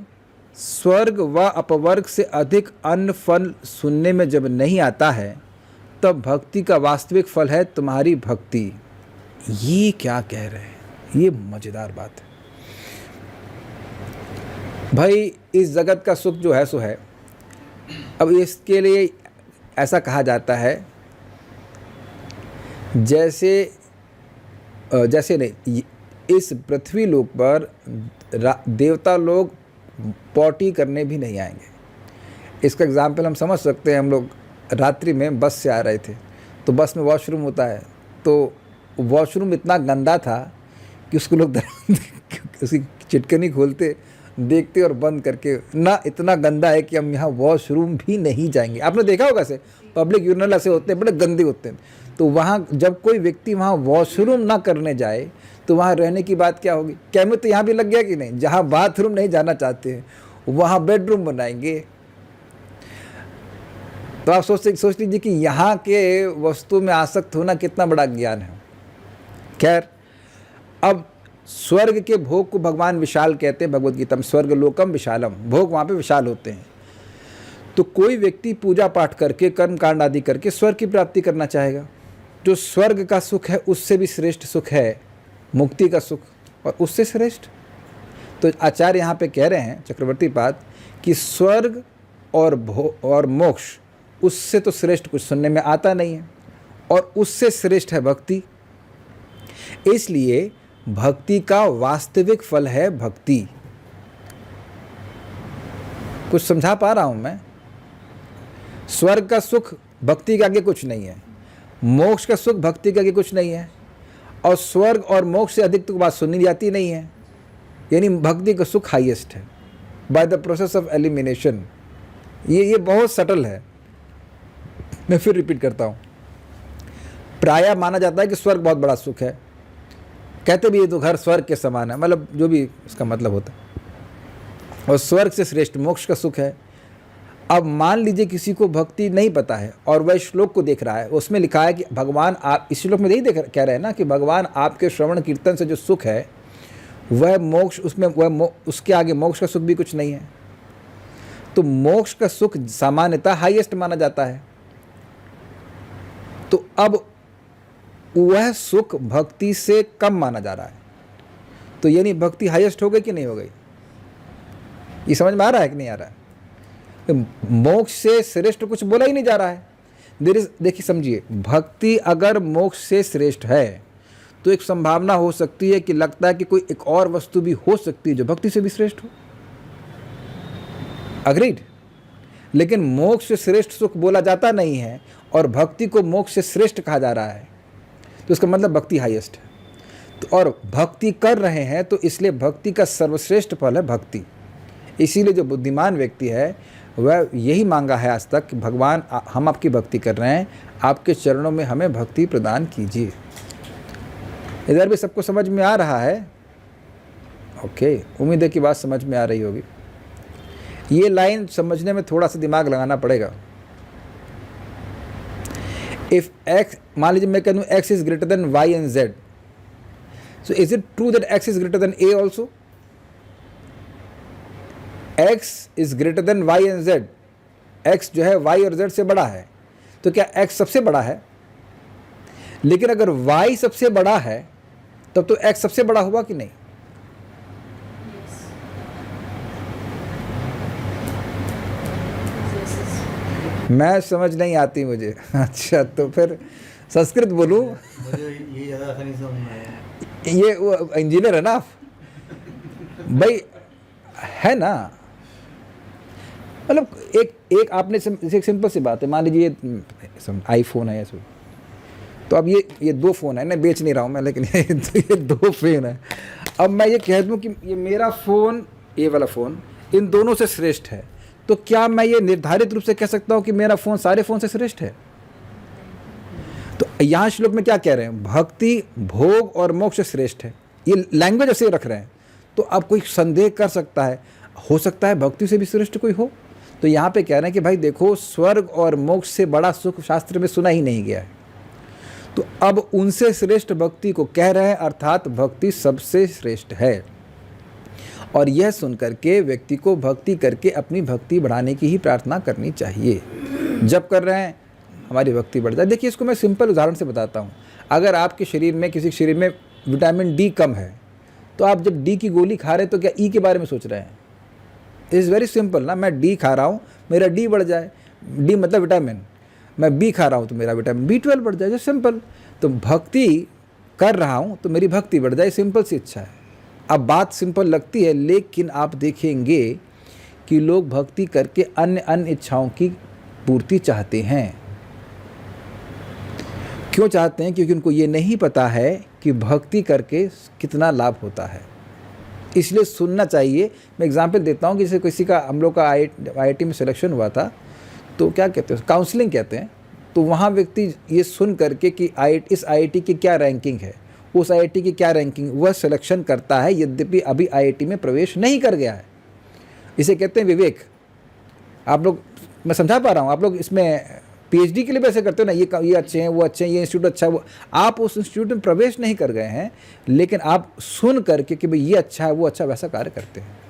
स्वर्ग व अपवर्ग से अधिक अन्य फल सुनने में जब नहीं आता है तब भक्ति का वास्तविक फल है तुम्हारी भक्ति। ये क्या कह रहे हैं? ये मजेदार बात है भाई। इस जगत का सुख जो है सो है। अब इसके लिए ऐसा कहा जाता है जैसे नहीं, इस पृथ्वी लोक पर देवता लोग पॉटी करने भी नहीं आएंगे। इसका एग्जाम्पल हम समझ सकते हैं। हम लोग रात्रि में बस से आ रहे थे तो बस में वॉशरूम होता है, तो वॉशरूम इतना गंदा था कि उसको लोग उसकी चिटकनी खोलते, देखते और बंद करके, ना इतना गंदा है कि हम यहाँ वॉशरूम भी नहीं जाएंगे। आपने देखा होगा से पब्लिक यूरिनल ऐसे होते हैं, बड़े गंदे होते हैं। तो वहाँ जब कोई व्यक्ति वहाँ वॉशरूम ना करने जाए तो वहाँ रहने की बात क्या होगी? कैमरे तो यहाँ भी लग गया कि नहीं? जहाँ बाथरूम नहीं जाना चाहते हैं वहाँ बेडरूम बनाएंगे। तो आप सोच लीजिए कि यहाँ के वस्तु में आसक्त होना कितना बड़ा ज्ञान है। खैर, अब स्वर्ग के भोग को भगवान विशाल कहते हैं। भगवद गीता में स्वर्ग लोकम विशालम, भोग वहाँ पे विशाल होते हैं। तो कोई व्यक्ति पूजा पाठ करके कर्म कांड आदि करके स्वर्ग की प्राप्ति करना चाहेगा। जो स्वर्ग का सुख है उससे भी श्रेष्ठ सुख है मुक्ति का सुख, और उससे श्रेष्ठ। तो आचार्य यहाँ पे कह रहे हैं चक्रवर्ती पाद कि स्वर्ग और मोक्ष उससे तो श्रेष्ठ कुछ सुनने में आता नहीं है, और उससे श्रेष्ठ है भक्ति। इसलिए भक्ति का वास्तविक फल है भक्ति। कुछ समझा पा रहा हूं मैं? स्वर्ग का सुख भक्ति के आगे कुछ नहीं है, मोक्ष का सुख भक्ति के आगे कुछ नहीं है, और स्वर्ग और मोक्ष से अधिक तो बात सुनी जाती नहीं है। यानी भक्ति का सुख हाईएस्ट है by the process of elimination. ये बहुत सटल है। मैं फिर रिपीट करता हूँ। प्रायः माना जाता है कि स्वर्ग बहुत बड़ा सुख है, कहते भी ये तो घर स्वर्ग के समान है, मतलब जो भी इसका मतलब होता है, और स्वर्ग से श्रेष्ठ मोक्ष का सुख है। अब मान लीजिए किसी को भक्ति नहीं पता है और वह श्लोक को देख रहा है, उसमें लिखा है कि भगवान आप, इस श्लोक में यही कह रहे हैं ना कि भगवान आपके श्रवण कीर्तन से जो सुख है वह मोक्ष, उसके आगे मोक्ष का सुख भी कुछ नहीं है। तो मोक्ष का सुख सामान्यतः हाईएस्ट माना जाता है। तो अब वह सुख भक्ति से कम माना जा रहा है, तो यानी भक्ति हाईएस्ट हो गई कि नहीं हो गई? ये समझ में आ रहा है कि नहीं आ रहा है? मोक्ष से श्रेष्ठ कुछ बोला ही नहीं जा रहा है। देखिए समझिए, भक्ति अगर मोक्ष से श्रेष्ठ है तो एक संभावना हो सकती है कि लगता है कि कोई एक और वस्तु भी हो सकती है जो भक्ति से भी श्रेष्ठ हो। अग्रीड? लेकिन मोक्ष से श्रेष्ठ सुख बोला जाता नहीं है और भक्ति को मोक्ष से श्रेष्ठ कहा जा रहा है, तो इसका मतलब भक्ति हाईएस्ट है। तो और भक्ति कर रहे हैं तो इसलिए भक्ति का सर्वश्रेष्ठ फल है भक्ति। इसीलिए जो बुद्धिमान व्यक्ति है वह यही मांगा है आज तक कि भगवान हम आपकी भक्ति कर रहे हैं, आपके चरणों में हमें भक्ति प्रदान कीजिए। इधर भी सबको समझ में आ रहा है? ओके, उम्मीद है कि बात समझ में आ रही होगी। ये लाइन समझने में थोड़ा सा दिमाग लगाना पड़ेगा। इफ x, मान लीजिए मैं कह दूं x is greater than y and z, so is it true that x is greater than a also? x is greater than y and z, x जो है y और z से बड़ा है, तो क्या x सबसे बड़ा है? लेकिन अगर y सबसे बड़ा है तब तो x सबसे बड़ा हुआ कि नहीं? मैं समझ नहीं आती मुझे। अच्छा, तो फिर संस्कृत बोलूं? मुझे ये ज़्यादा आसानी से समझ में आया। ये वो इंजीनियर है ना आप भाई, है ना? मतलब एक आपने एक सिंपल सी बात है, मान लीजिए आईफोन है ऐसे, तो अब ये 2 फ़ोन है ना, बेच नहीं रहा हूँ मैं, लेकिन ये 2 फ़ोन है। अब मैं ये कह दूँ कि ये मेरा फ़ोन, ये वाला फ़ोन इन दोनों से श्रेष्ठ है, तो क्या मैं ये निर्धारित रूप से कह सकता हूँ कि मेरा फ़ोन सारे फ़ोन से श्रेष्ठ है? तो यहाँ श्लोक में क्या कह रहे हैं? भक्ति, भोग और मोक्ष श्रेष्ठ है। ये लैंग्वेज ऐसे रख रहे हैं, तो अब कोई संदेह कर सकता है, हो सकता है भक्ति से भी श्रेष्ठ कोई हो। तो यहाँ पे कह रहे हैं कि भाई देखो, स्वर्ग और मोक्ष से बड़ा सुख शास्त्र में सुना ही नहीं गया है, तो अब उनसे श्रेष्ठ भक्ति को कह रहे हैं, अर्थात भक्ति सबसे श्रेष्ठ है। और यह सुन करके व्यक्ति को भक्ति करके अपनी भक्ति बढ़ाने की ही प्रार्थना करनी चाहिए। जब कर रहे हैं हमारी भक्ति बढ़ जाए। देखिए, इसको मैं सिंपल उदाहरण से बताता हूँ। अगर आपके शरीर में, किसी शरीर में विटामिन डी कम है, तो आप जब डी की गोली खा रहे हैं तो क्या ई के बारे में सोच रहे हैं? इज़ वेरी सिंपल ना, मैं डी खा रहा हूँ, मेरा डी बढ़ जाए, डी मतलब विटामिन, मैं बी खा रहा हूँ तो मेरा विटामिन B12 बढ़ जाए, जो सिंपल। तो भक्ति कर रहा हूँ तो मेरी भक्ति बढ़ जाए, सिंपल सी इच्छा है। अब बात सिंपल लगती है, लेकिन आप देखेंगे कि लोग भक्ति करके अन्य इच्छाओं की पूर्ति चाहते हैं। क्यों चाहते हैं? क्योंकि उनको ये नहीं पता है कि भक्ति करके कितना लाभ होता है। इसलिए सुनना चाहिए। मैं एग्जांपल देता हूँ कि जैसे किसी का, हम लोग का IIT में सिलेक्शन हुआ था, तो क्या कहते हैं, काउंसलिंग कहते हैं। तो वहाँ व्यक्ति ये सुन करके कि इस IIT की क्या रैंकिंग है, उस IIT की क्या रैंकिंग, वह सिलेक्शन करता है, यद्यपि अभी IIT में प्रवेश नहीं कर गया है। इसे कहते हैं विवेक। आप लोग, मैं समझा पा रहा हूँ, आप लोग इसमें PhD के लिए भी ऐसे करते हो ना, ये अच्छे हैं, वो अच्छे हैं, ये इंस्टीट्यूट अच्छा है, वो, आप उस इंस्टीट्यूट में प्रवेश नहीं कर गए हैं, लेकिन आप सुन करके कि भाई ये अच्छा है, वो अच्छा, वैसा कार्य करते हैं।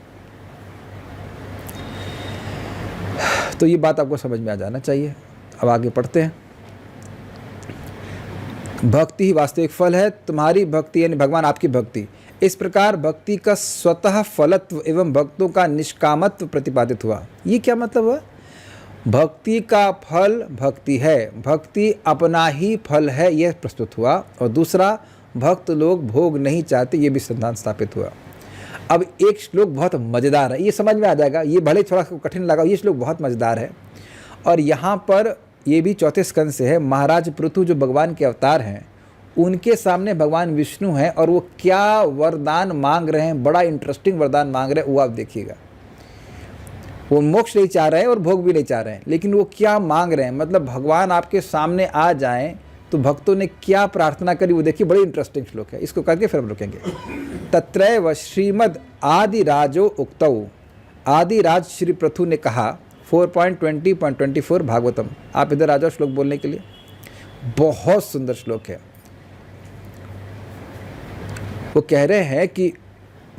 तो ये बात आपको समझ में आ जाना चाहिए। अब आगे पढ़ते हैं। भक्ति ही वास्तविक फल है, तुम्हारी भक्ति यानी भगवान आपकी भक्ति। इस प्रकार भक्ति का स्वतः फलत्व एवं भक्तों का निष्कामत्व प्रतिपादित हुआ। ये क्या मतलब हुआ? भक्ति का फल भक्ति है, भक्ति अपना ही फल है, यह प्रस्तुत हुआ। और दूसरा, भक्त लोग भोग नहीं चाहते, ये भी सिद्धांत स्थापित हुआ। अब एक श्लोक बहुत मज़ेदार है, ये समझ में आ जाएगा, ये भले थोड़ा कठिन लगा, ये श्लोक बहुत मज़ेदार है। और यहाँ पर ये भी 4 स्कंद से है। महाराज पृथु जो भगवान के अवतार हैं, उनके सामने भगवान विष्णु हैं और वो क्या वरदान मांग रहे हैं, बड़ा इंटरेस्टिंग वरदान मांग रहे हैं, वो आप देखिएगा। वो मोक्ष नहीं चाह रहे हैं और भोग भी नहीं चाह रहे हैं, लेकिन वो क्या मांग रहे हैं, मतलब भगवान आपके सामने आ जाएं तो भक्तों ने क्या प्रार्थना करी, वो देखिए, बड़ी इंटरेस्टिंग श्लोक है। इसको करके फिर हम रुकेंगे। तत्रैव श्रीमद् आदिराजो उक्तौ, आदिराज श्री पृथु ने कहा। 4.20.24 भागवतम। आप इधर आ जाओ श्लोक बोलने के लिए, बहुत सुंदर श्लोक है। वो कह रहे हैं कि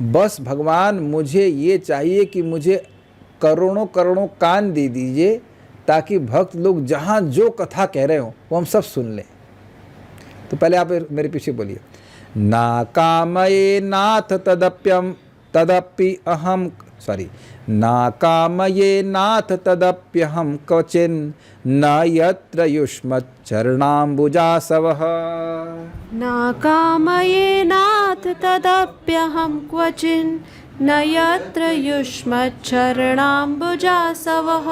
बस भगवान मुझे ये चाहिए कि मुझे करोड़ों करोड़ों कान दे दीजिए, ताकि भक्त लोग जहाँ जो कथा कह रहे हो वो हम सब सुन लें। तो पहले आप मेरे पीछे बोलिए। ना कामये नाथ तदप्ि अहम क्वचिन् न यत्र युष्मत् चरणाम्बुजासवः। न कामये नाथ तदप्यहं क्वचिन् न यत्र युष्मत् चरणाम्बुजासवः।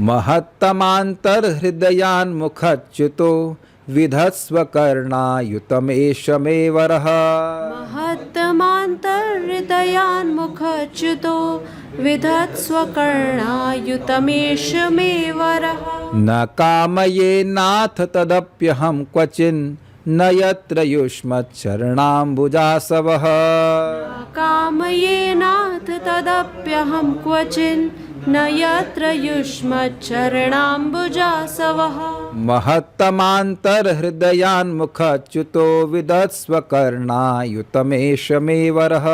महत्तमान्तर्हृदयान्मुखच्युतो विधत्स्व कर्णायुतमेष मे वरः। महत्तमान्तर्हृदयान्मुखच्युतो विधत्स्व कर्णायुतमेष मे वरः। न कामये नाथ तदप्यहं क्वचिन् न यत्र युष्मत् चरणाम्बुजासवः। कामये नाथ तदप्यहं क्वचिन् न यत्र युष्मच्चरणाम्बुजासवः महत्तमान्तर्हृदयान्मुखच्युतो विदत्स्वकर्णायुतमेषमेवरः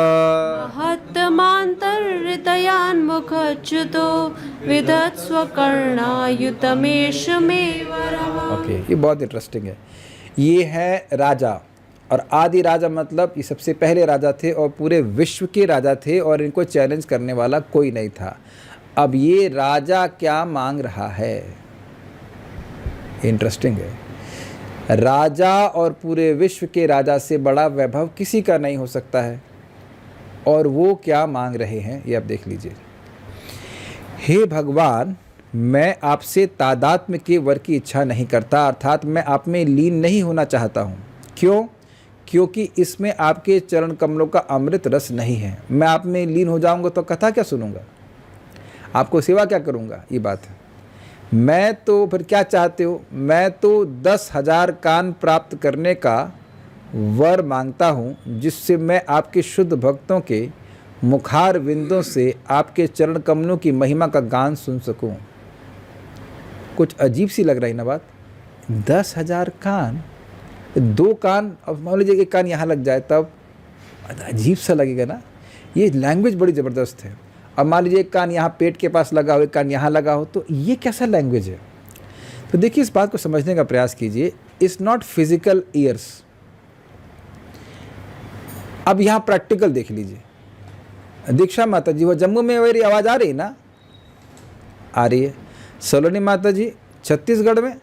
महत्तमान्तर्हृदयान्मुखच्युतो विदत्स्वकर्णायुतमेषमेवरः। ओके, ये बहुत इंटरेस्टिंग है। ये है राजा, और आदि राजा मतलब ये सबसे पहले राजा थे और पूरे विश्व के राजा थे और इनको चैलेंज करने वाला कोई नहीं था। अब ये राजा क्या मांग रहा है, इंटरेस्टिंग है। राजा और पूरे विश्व के राजा से बड़ा वैभव किसी का नहीं हो सकता है, और वो क्या मांग रहे हैं ये आप देख लीजिए। हे भगवान, मैं आपसे तादात्म्य के वर की इच्छा नहीं करता, अर्थात मैं आप में लीन नहीं होना चाहता हूँ। क्यों? क्योंकि इसमें आपके चरण कमलों का अमृत रस नहीं है। मैं आप में लीन हो जाऊंगा तो कथा क्या सुनूंगा, आपको सेवा क्या करूंगा, ये बात है। मैं तो फिर क्या चाहते हो? मैं तो 10,000 कान प्राप्त करने का वर मांगता हूँ, जिससे मैं आपके शुद्ध भक्तों के मुखार विंदों से आपके चरण कमलों की महिमा का गान सुन सकूं। कुछ अजीब सी लग रही ना बात। 10,000 कान, 2 कान, अब मान लीजिए एक कान यहाँ लग जाए तब अजीब सा लगेगा ना। ये लैंग्वेज बड़ी ज़बरदस्त है। अब मान लीजिए एक कान यहाँ पेट के पास लगा हो, एक कान यहाँ लगा हो, तो ये कैसा लैंग्वेज है? तो देखिए, इस बात को समझने का प्रयास कीजिए। It's not physical years. अब यहाँ प्रैक्टिकल देख लीजिए। दीक्षा माता जी, वो जम्मू में मेरी आवाज़ आ रही ना? आ रही है। सलोनी माता जी छत्तीसगढ़ में।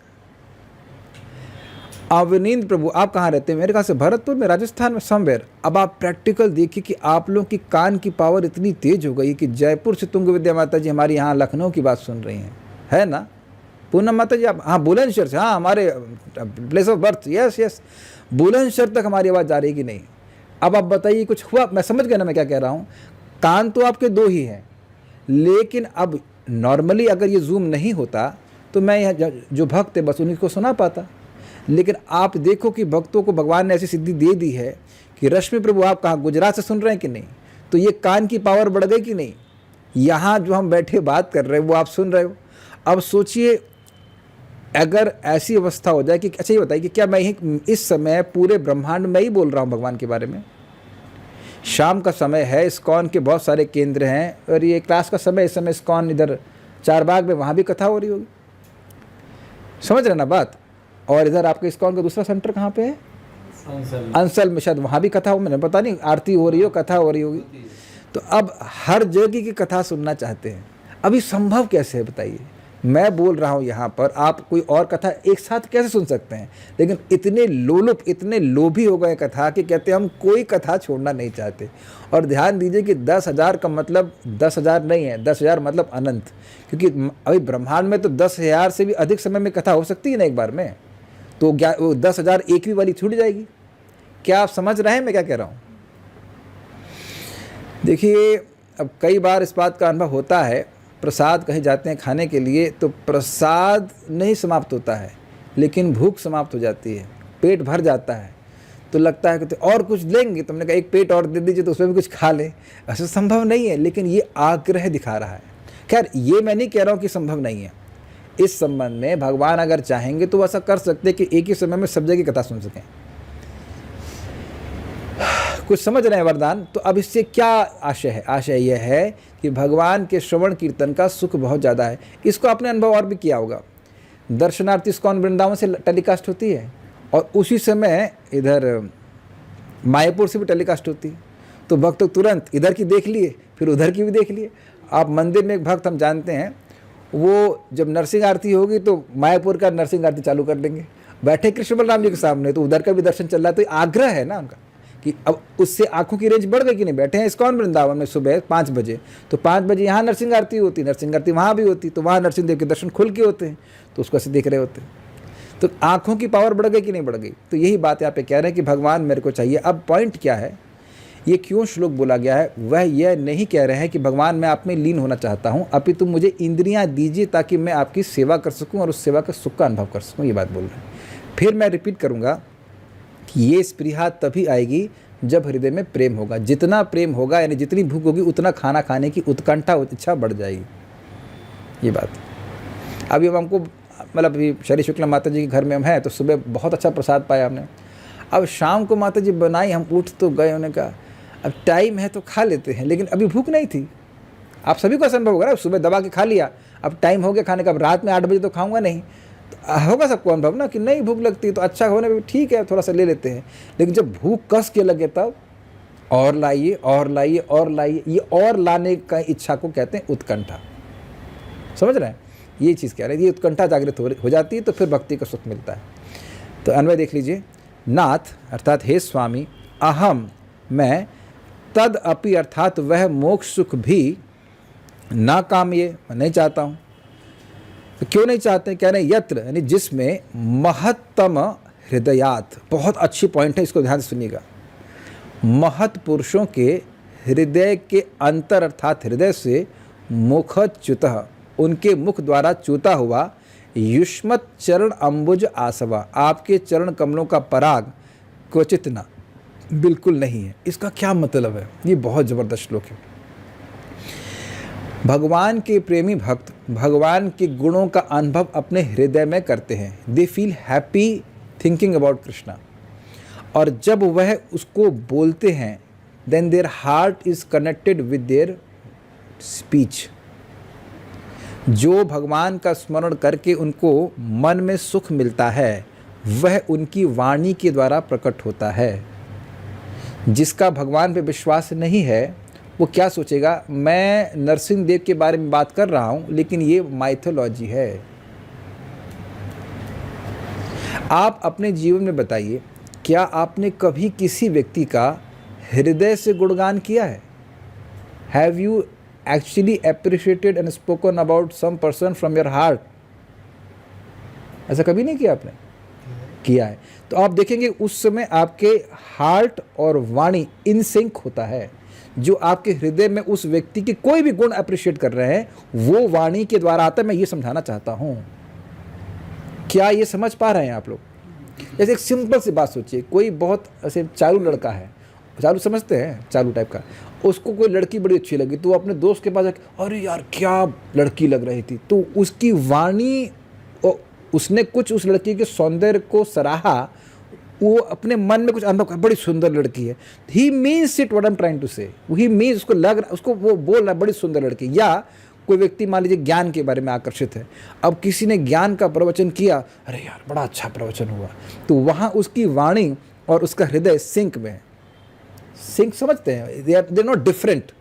अवनींद्र प्रभु आप कहाँ रहते हैं? मेरे ख्याल से भरतपुर में, राजस्थान में, समवेयर। अब आप प्रैक्टिकल देखिए कि आप लोगों की कान की पावर इतनी तेज हो गई कि जयपुर से तुंग विद्या माता जी हमारी यहाँ लखनऊ की बात सुन रही हैं, है ना? पूनम माता जी आप, हाँ बुलंदशहर से, हाँ हमारे place of birth, yes yes, Bulandshahr तक हमारी आवाज़ जा रही कि नहीं? अब आप बताइए कुछ हुआ? मैं समझ गया ना मैं क्या कह रहा हूँ। कान तो आपके 2 ही हैं, लेकिन अब नॉर्मली अगर ये जूम नहीं होता तो मैं यहाँ जो भक्त है बस उन्हीं को सुना पाता। लेकिन आप देखो कि भक्तों को भगवान ने ऐसी सिद्धि दे दी है कि रश्मि प्रभु आप कहाँ गुजरात से सुन रहे हैं कि नहीं? तो ये कान की पावर बढ़ गई कि नहीं? यहाँ जो हम बैठे बात कर रहे हैं वो आप सुन रहे हो। अब सोचिए अगर ऐसी अवस्था हो जाए कि अच्छा ये बताइए कि क्या मैं इस समय पूरे ब्रह्मांड में ही बोल रहा हूँ भगवान के बारे में? शाम का समय है, इस्कॉन के बहुत सारे केंद्र हैं और ये क्लास का समय, इस समय इस्कॉन इधर चारबाग में वहाँ भी कथा हो रही होगी, समझ रहे ना बात? और इधर आपके इस्कॉन का दूसरा सेंटर कहाँ पे है? अंसल में, शायद वहाँ भी कथा हो, मैंने पता नहीं, आरती हो रही हो, कथा हो रही होगी। तो अब हर जगह की कथा सुनना चाहते हैं। अभी संभव कैसे है बताइए? मैं बोल रहा हूँ यहाँ पर, आप कोई और कथा एक साथ कैसे सुन सकते हैं? लेकिन इतने लोलुप, इतने लोभी हो गए कथा कि कहते हैं हम कोई कथा छोड़ना नहीं चाहते। और ध्यान दीजिए कि 10,000 का मतलब 10,000 नहीं है, 10,000 मतलब अनंत, क्योंकि अभी ब्रह्मांड में तो 10,000 से भी अधिक समय में कथा हो सकती है ना एक बार में। तो 10,000 एक भी वाली छूट जाएगी। क्या आप समझ रहे हैं मैं क्या कह रहा हूँ? देखिए, अब कई बार इस बात का अनुभव होता है, प्रसाद कहीं जाते हैं खाने के लिए तो प्रसाद नहीं समाप्त होता है, लेकिन भूख समाप्त हो जाती है, पेट भर जाता है, तो लगता है कि तो और कुछ लेंगे। तुमने कहा एक पेट और दे दीजिए तो उसमें भी कुछ खा लें। ऐसा संभव नहीं है, लेकिन ये आग्रह दिखा रहा है। खैर, ये मैं नहीं कह रहा हूँ कि संभव नहीं है। इस संबंध में भगवान अगर चाहेंगे तो ऐसा कर सकते कि एक ही समय में सब जगह कथा सुन सकें। कुछ समझ रहे हैं वरदान? तो अब इससे क्या आशय है? आशय यह है कि भगवान के श्रवण कीर्तन का सुख बहुत ज़्यादा है। इसको आपने अनुभव और भी किया होगा। दर्शनार्थी इस्कॉन वृंदावन से टेलीकास्ट होती है और उसी समय इधर मायापुर से भी टेलीकास्ट होती है। तो भक्त तो तुरंत इधर की देख लिए, फिर उधर की भी देख लिए। आप मंदिर में एक भक्त हम जानते हैं, वो जब नरसिंह आरती होगी तो मायापुर का नरसिंह आरती चालू कर देंगे, बैठे कृष्ण बलराम जी के सामने, तो उधर का भी दर्शन चल रहा है। तो आग्रह है ना उनका कि अब उससे आंखों की रेंज बढ़ गई कि नहीं? बैठे हैं इस्कॉन वृंदावन में सुबह 5 बजे, तो 5 बजे यहाँ नरसिंह आरती होती, नरसिंह आरती वहाँ भी होती, तो वहाँ नरसिंह देव के दर्शन खुल के होते हैं, तो उसको ऐसे देख रहे होते हैं। तो आंखों की पावर बढ़ गई कि नहीं बढ़ गई? तो यही बात यहाँ पे कह रहे हैं कि भगवान मेरे को चाहिए। अब पॉइंट क्या है, ये क्यों श्लोक बोला गया है? वह यह नहीं कह रहे हैं कि भगवान मैं आप में लीन होना चाहता हूँ, अपितु मुझे इंद्रियाँ दीजिए ताकि मैं आपकी सेवा कर सकूँ और उस सेवा का सुख का अनुभव कर सकूँ, ये बात बोल रहे हैं। फिर मैं रिपीट करूँगा कि ये स्पृहा तभी आएगी जब हृदय में प्रेम होगा। जितना प्रेम होगा यानी जितनी भूख होगी उतना खाना खाने की उत्कंठा, इच्छा बढ़ जाएगी। ये बात। अभी हम हमको मतलब अभी शरी शुक्ला माता जी के घर में हम हैं तो सुबह बहुत अच्छा प्रसाद पाया हमने। अब शाम को माता जी बनाई, हम उठ तो गए, उन्होंने कहा अब टाइम है तो खा लेते हैं, लेकिन अभी भूख नहीं थी। आप सभी को असंभव होगा ना, सुबह दबा के खा लिया, अब टाइम हो गया खाने का, अब रात में 8 बजे तो खाऊंगा नहीं, तो होगा सबको अनुभव ना कि नहीं भूख लगती, तो अच्छा होने में ठीक है थोड़ा सा ले लेते हैं। लेकिन जब भूख कस के लगे तब और लाइए और लाइए और लाइए, ये और लाने का इच्छा को कहते हैं उत्कंठा। समझ रहे हैं, ये चीज़ कह रहे हैं, ये उत्कंठा जागृत हो जाती है तो फिर भक्ति का सुख मिलता है। तो अन्वय देख लीजिए, नाथ अर्थात हे स्वामी, अहम मैं, तद अपि अर्थात वह मोक्ष सुख भी ना कामये, मैं नहीं चाहता हूँ। तो क्यों नहीं चाहते, कह रहे हैं यत्र यानी जिसमें महत्तम हृदयात, बहुत अच्छी पॉइंट है, इसको ध्यान से सुनिएगा। महत पुरुषों के हृदय के अंतर अर्थात हृदय से मुखच्युतः, उनके मुख द्वारा च्युता हुआ, युष्मत चरण अंबुज आसवा, आपके चरण कमलों का पराग क्वचित न, बिल्कुल नहीं है। इसका क्या मतलब है, ये बहुत ज़बरदस्त श्लोक है। भगवान के प्रेमी भक्त भगवान के गुणों का अनुभव अपने हृदय में करते हैं। They feel happy thinking about Krishna, और जब वह उसको बोलते हैं then their heart is connected with their speech. जो भगवान का स्मरण करके उनको मन में सुख मिलता है वह उनकी वाणी के द्वारा प्रकट होता है। जिसका भगवान पे विश्वास नहीं है वो क्या सोचेगा, मैं नरसिंह देव के बारे में बात कर रहा हूँ लेकिन ये माइथोलॉजी है। आप अपने जीवन में बताइए, क्या आपने कभी किसी व्यक्ति का हृदय से गुणगान किया है? Have you actually appreciated and spoken about some person from your heart? ऐसा कभी नहीं किया आपने? किया है। तो आप देखेंगे उस समय आपके हार्ट और वाणी इन सिंक होता है। जो आपके हृदय में उस व्यक्ति के कोई भी गुण अप्रिशिएट कर रहे हैं वो वाणी के द्वारा आता है। मैं ये समझाना चाहता हूं, क्या ये समझ पा रहे हैं आप लोग? जैसे एक सिंपल सी बात सोचिए, कोई बहुत ऐसे चालू लड़का है, चालू समझते हैं, चालू टाइप का, उसको कोई लड़की बड़ी अच्छी लगी तो वो अपने दोस्त के पास जाके अरे यार क्या लड़की लग रही थी, तो उसकी वाणी, उसने कुछ उस लड़की के सौंदर्य को सराहा, वो अपने मन में कुछ अनुभव कर, बड़ी सुंदर लड़की है। He means it what I am trying to say, he means, उसको लग रहा, उसको वो बोल रहा है बड़ी सुंदर लड़की। या कोई व्यक्ति मान लीजिए ज्ञान के बारे में आकर्षित है, अब किसी ने ज्ञान का प्रवचन किया, अरे यार बड़ा अच्छा प्रवचन हुआ, तो वहाँ उसकी वाणी और उसका हृदय सिंक में है। सिंक समझते हैं, दे आर नॉट डिफरेंट।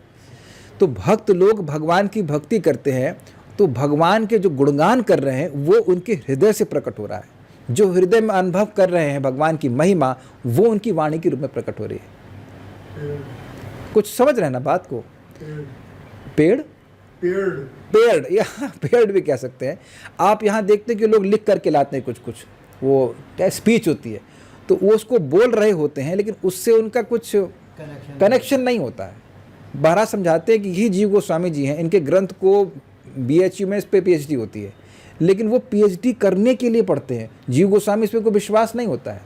तो भक्त लोग भगवान की भक्ति करते हैं तो भगवान के जो गुणगान कर रहे हैं वो उनके हृदय से प्रकट हो रहा है। जो हृदय में अनुभव कर रहे हैं भगवान की महिमा वो उनकी वाणी के रूप में प्रकट हो रही है। कुछ समझ रहे हैं ना बात को? पेड़ पेड़ या पेड़ भी कह सकते हैं। आप यहाँ देखते हैं कि लोग लिख करके लाते हैं कुछ, वो क्या स्पीच होती है, तो वो उसको बोल रहे होते हैं लेकिन उससे उनका कुछ कनेक्शन नहीं होता है। महाराज समझाते हैं कि यही जीव गोस्वामी जी हैं, इनके ग्रंथ को BHU में इस पर PhD होती है, लेकिन वो PhD करने के लिए पढ़ते हैं। जीव गोस्वामी इस पर कोई विश्वास नहीं होता है।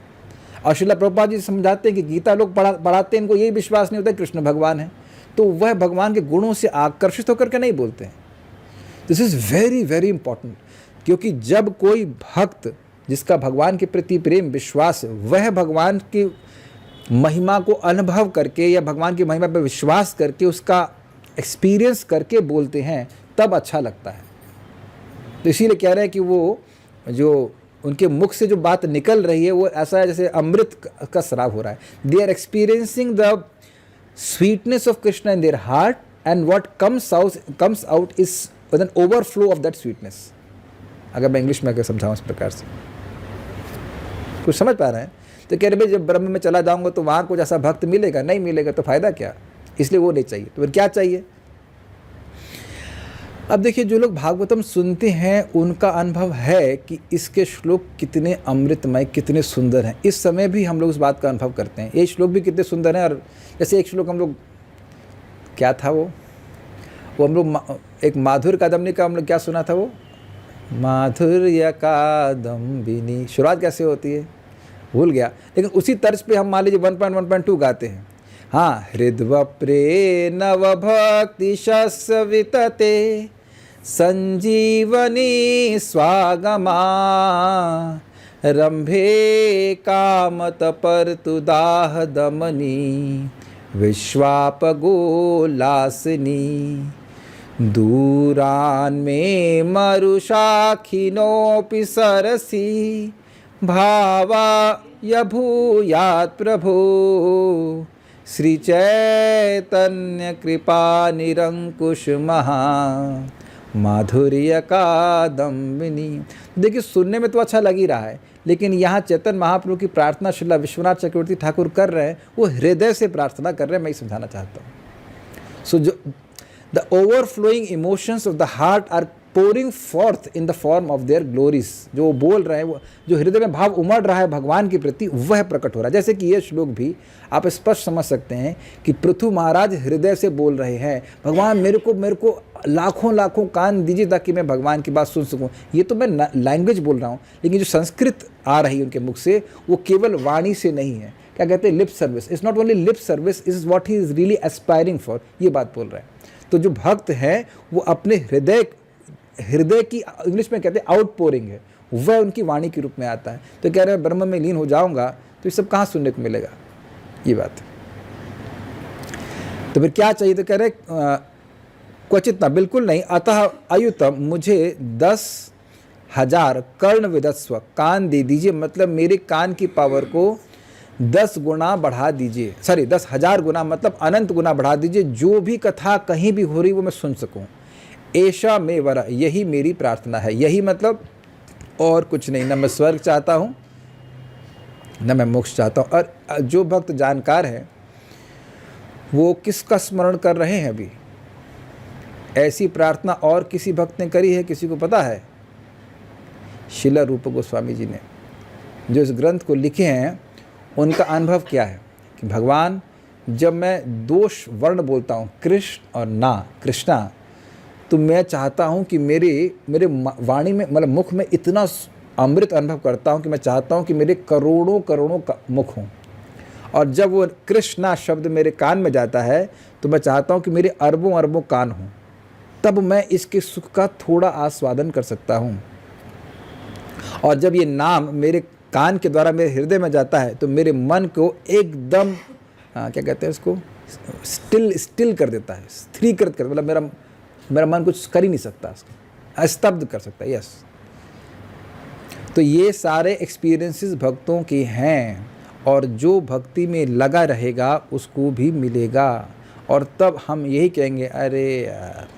और श्रील प्रभुपाद जी समझाते हैं कि गीता लोग पढ़ाते हैं, इनको यही विश्वास नहीं होता है कृष्ण भगवान है, तो वह भगवान के गुणों से आकर्षित होकर के नहीं बोलते हैं। This is very very important, क्योंकि जब कोई भक्त जिसका भगवान के प्रति प्रेम विश्वास, वह भगवान की महिमा को अनुभव करके या भगवान की महिमा पर विश्वास करके उसका एक्सपीरियंस करके बोलते हैं, तब अच्छा लगता है। तो इसीलिए कह रहे हैं कि वो जो उनके मुख से जो बात निकल रही है वो ऐसा है जैसे अमृत का शराब हो रहा है। They are experiencing the sweetness of Krishna in their heart and what comes out is with an overflow of that sweetness. अगर मैं इंग्लिश में अगर समझाऊँ इस प्रकार से, कुछ समझ पा रहे हैं? तो कह रहे भाई जब ब्रह्म में चला जाऊँगा तो वहाँ कुछ ऐसा भक्त मिलेगा, नहीं मिलेगा तो फ़ायदा क्या? इसलिए वो नहीं चाहिए। तो फिर क्या चाहिए? अब देखिए, जो लोग भागवतम सुनते हैं उनका अनुभव है कि इसके श्लोक कितने अमृतमय, कितने सुंदर हैं। इस समय भी हम लोग इस बात का अनुभव करते हैं, ये श्लोक भी कितने सुंदर हैं। और जैसे एक श्लोक हम लोग, क्या था वो हम लोग एक माधुर्य कादम्बिनी का हम लोग क्या सुना था, वो माधुर्य कादम्बिनी, शुरुआत कैसे होती है भूल गया, लेकिन उसी तर्ज पे हम मान लीजिए 1.1.2 गाते हैं। हाँ, हृद्वप्रे नव भक्ति शस्वितते संजीवनी स्वागमा रंभे कामतपर्तुदाह दमनी विश्वापगोलासिनी दूरान में मरुषाखिनोऽपि सरसी भावा यभूयात् प्रभो श्री चैतन्य कृपा निरंकुश महा माधुर्य कादम्बिनी। देखिए सुनने में तो अच्छा लग ही रहा है, लेकिन यहाँ चैतन्य महाप्रभु की प्रार्थना श्रीला विश्वनाथ चक्रवर्ती ठाकुर कर रहे हैं, वो हृदय से प्रार्थना कर रहे हैं। मैं ये समझाना चाहता हूँ। सो जो the overflowing emotions of the heart are pouring forth in the form of their glories. जो वो बोल रहे हैं, वो जो हृदय में भाव उमड़ रहा है भगवान के प्रति, वह प्रकट हो रहा है। जैसे कि ये श्लोक भी आप स्पष्ट समझ सकते हैं कि पृथु महाराज हृदय से बोल रहे हैं, भगवान मेरे को लाखों लाखों कान दीजिए ताकि मैं भगवान की बात सुन सकूं। ये तो मैं लैंग्वेज बोल रहा हूँ, लेकिन जो संस्कृत आ रही है उनके मुख से, वो केवल वाणी से नहीं है। क्या कहते हैं? Lip service. It's not only lip service, is what he is really aspiring for. ये बात बोल रहे हैं। तो जो भक्त हैं वो अपने हृदय की, इंग्लिश में कहते हैं आउटपोरिंग है, वह उनकी वाणी के रूप में आता है। तो कह रहे हैं ब्रह्म में लीन हो जाऊंगा तो ये सब कहाँ सुनने को मिलेगा? ये बात। तो फिर क्या चाहिए? तो कह रहे क्वचित ना, बिल्कुल नहीं। अतः अयुतम, मुझे 10,000 कर्ण विदस्व, कान दे दीजिए, मतलब मेरे कान की पावर को 10 गुना बढ़ा दीजिए। 10,000 गुना मतलब अनंत गुना बढ़ा दीजिए। जो भी कथा कहीं भी हो रही वो मैं सुन सकूं। ऐशा में वरा, यही मेरी प्रार्थना है। यही मतलब और कुछ नहीं। न मैं स्वर्ग चाहता हूँ, न मैं मोक्ष चाहता हूँ। और जो भक्त जानकार है वो किसका स्मरण कर रहे हैं अभी? ऐसी प्रार्थना और किसी भक्त ने करी है? किसी को पता है? शिला रूप गोस्वामी जी ने जो इस ग्रंथ को लिखे हैं, उनका अनुभव क्या है कि भगवान, जब मैं दोष वर्ण बोलता हूँ कृष्ण और ना कृष्णा, तो मैं चाहता हूँ कि मेरे वाणी में, मतलब मुख में इतना अमृत अनुभव करता हूँ कि मैं चाहता हूँ कि मेरे करोड़ों का मुख हों। और जब वो कृष्णा शब्द मेरे कान में जाता है तो मैं चाहता हूँ कि मेरे अरबों कान हों। तब मैं इसके सुख का थोड़ा आस्वादन कर सकता हूँ। और जब ये नाम मेरे कान के द्वारा मेरे हृदय में जाता है तो मेरे मन को एकदम क्या कहते हैं उसको, स्टिल कर देता है, स्थिरीकृत कर, मतलब मेरा मन कुछ कर ही नहीं सकता, स्तब्ध कर सकता है। यस, तो ये सारे एक्सपीरियंसेस भक्तों के हैं, और जो भक्ति में लगा रहेगा उसको भी मिलेगा। और तब हम यही कहेंगे, अरे यार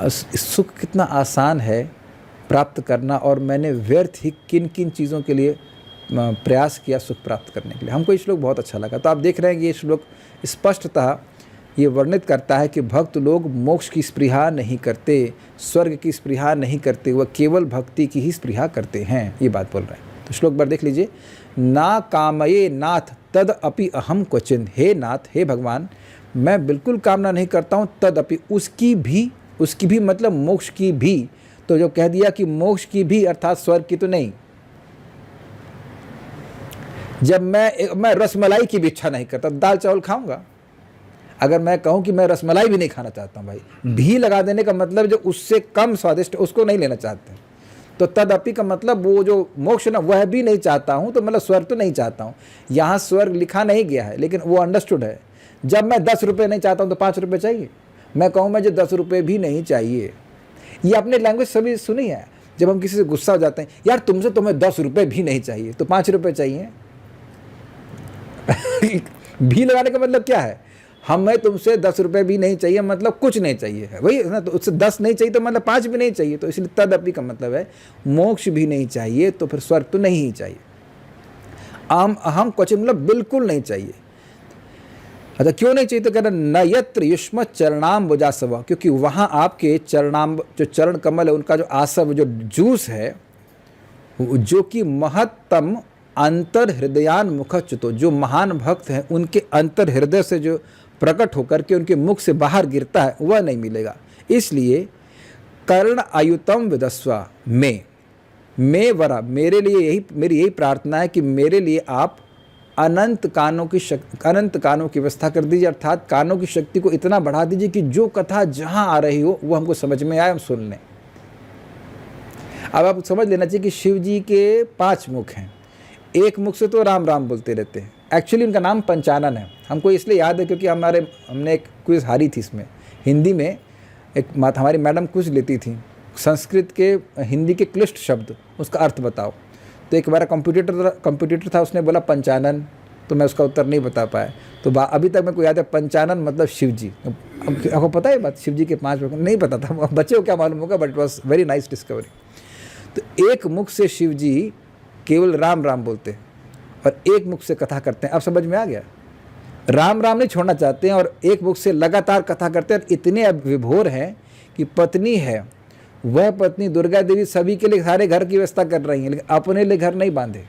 सुख कितना आसान है प्राप्त करना, और मैंने व्यर्थ ही किन किन चीज़ों के लिए प्रयास किया सुख प्राप्त करने के लिए। हमको ये श्लोक बहुत अच्छा लगा। तो आप देख रहे हैं कि ये श्लोक स्पष्टतः ये वर्णित करता है कि भक्त लोग मोक्ष की स्पृहा नहीं करते, स्वर्ग की स्पृहा नहीं करते, वह केवल भक्ति की ही स्पृहा करते हैं। ये बात बोल रहे हैं। तो श्लोक बार देख लीजिए। ना कामये नाथ तद अपि अहम क्वचिन। हे नाथ, हे भगवान, मैं बिल्कुल कामना नहीं करता हूँ तद अपि, उसकी भी मतलब मोक्ष की भी। तो जो कह दिया कि मोक्ष की भी अर्थात स्वर्ग की तो नहीं। जब मैं रसमलाई की भी इच्छा नहीं करता, दाल चावल खाऊंगा। अगर मैं कहूं कि मैं रसमलाई भी नहीं खाना चाहता हूं, भाई भी लगा देने का मतलब जो उससे कम स्वादिष्ट उसको नहीं लेना चाहते। तो तदपि का मतलब वो जो मोक्ष ना, वह भी नहीं चाहता हूं, तो मतलब स्वर्ग तो नहीं चाहता हूं। यहाँ स्वर्ग लिखा नहीं गया है, लेकिन वो अंडरस्टूड है। जब मैं 10 रुपये नहीं चाहता हूं तो 5 रुपये चाहिए। मैं कहूँ मुझे 10 रुपये भी नहीं चाहिए, ये अपने लैंग्वेज सभी सुनी है। जब हम किसी से गुस्सा हो जाते हैं, यार तुमसे तुम्हें 10 रुपये भी नहीं चाहिए, तो 5 रुपये चाहिए। भी लगाने का मतलब क्या है? हमें तुमसे 10 रुपये भी नहीं चाहिए, मतलब कुछ नहीं चाहिए है, वही है ना। तो उससे 10 नहीं चाहिए तो मतलब 5 भी नहीं चाहिए। तो इसलिए तदपि का मतलब है मोक्ष भी नहीं चाहिए, तो फिर स्वर्ग तो नहीं ही चाहिए। अहम क्वचित मतलब बिल्कुल नहीं चाहिए। अच्छा, क्यों नहीं चाहिए? तो कहना न यत्र युष्म चरणाम्बुजासव, क्योंकि वहाँ आपके जो चरण कमल है, उनका जो आसव, जो जूस है, जो कि महत्तम अंतर हृदयान मुखच्युतो, जो महान भक्त हैं उनके अंतर हृदय से जो प्रकट होकर के उनके मुख से बाहर गिरता है, वह नहीं मिलेगा। इसलिए कर्ण आयुतम विदस्वा में वरा, मेरे लिए मेरी यही प्रार्थना है कि मेरे लिए आप अनंत कानों की व्यवस्था कर दीजिए, अर्थात कानों की शक्ति को इतना बढ़ा दीजिए कि जो कथा जहाँ आ रही हो वो हमको समझ में आए, हम सुन लें। अब आप समझ लेना चाहिए कि शिव जी के 5 मुख हैं, एक मुख से तो राम राम बोलते रहते हैं। एक्चुअली उनका नाम पंचानन है, हमको इसलिए याद है क्योंकि हमने एक क्विज़ हारी थी इसमें, हिंदी में हमारी मैडम क्विज़ लेती थी, संस्कृत के हिंदी के क्लिष्ट शब्द उसका अर्थ बताओ। तो एक बार कंप्यूटर था, उसने बोला पंचानन, तो मैं उसका उत्तर नहीं बता पाया। तो अभी तक मेरे को याद है पंचानन मतलब शिव जी। आपको पता है बात, शिव जी के 5 मुख नहीं पता था, बच्चे को क्या मालूम होगा, but it was very nice discovery. तो एक मुख से शिव जी केवल राम राम बोलते हैं और एक मुख से कथा करते हैं। अब समझ में आ गया, राम राम नहीं छोड़ना चाहते हैं और एक मुख से लगातार कथा करते हैं। इतने अब विभोर हैं कि पत्नी है, वह पत्नी दुर्गा देवी सभी के लिए सारे घर की व्यवस्था कर रही हैं, लेकिन अपने लिए घर नहीं बांधे,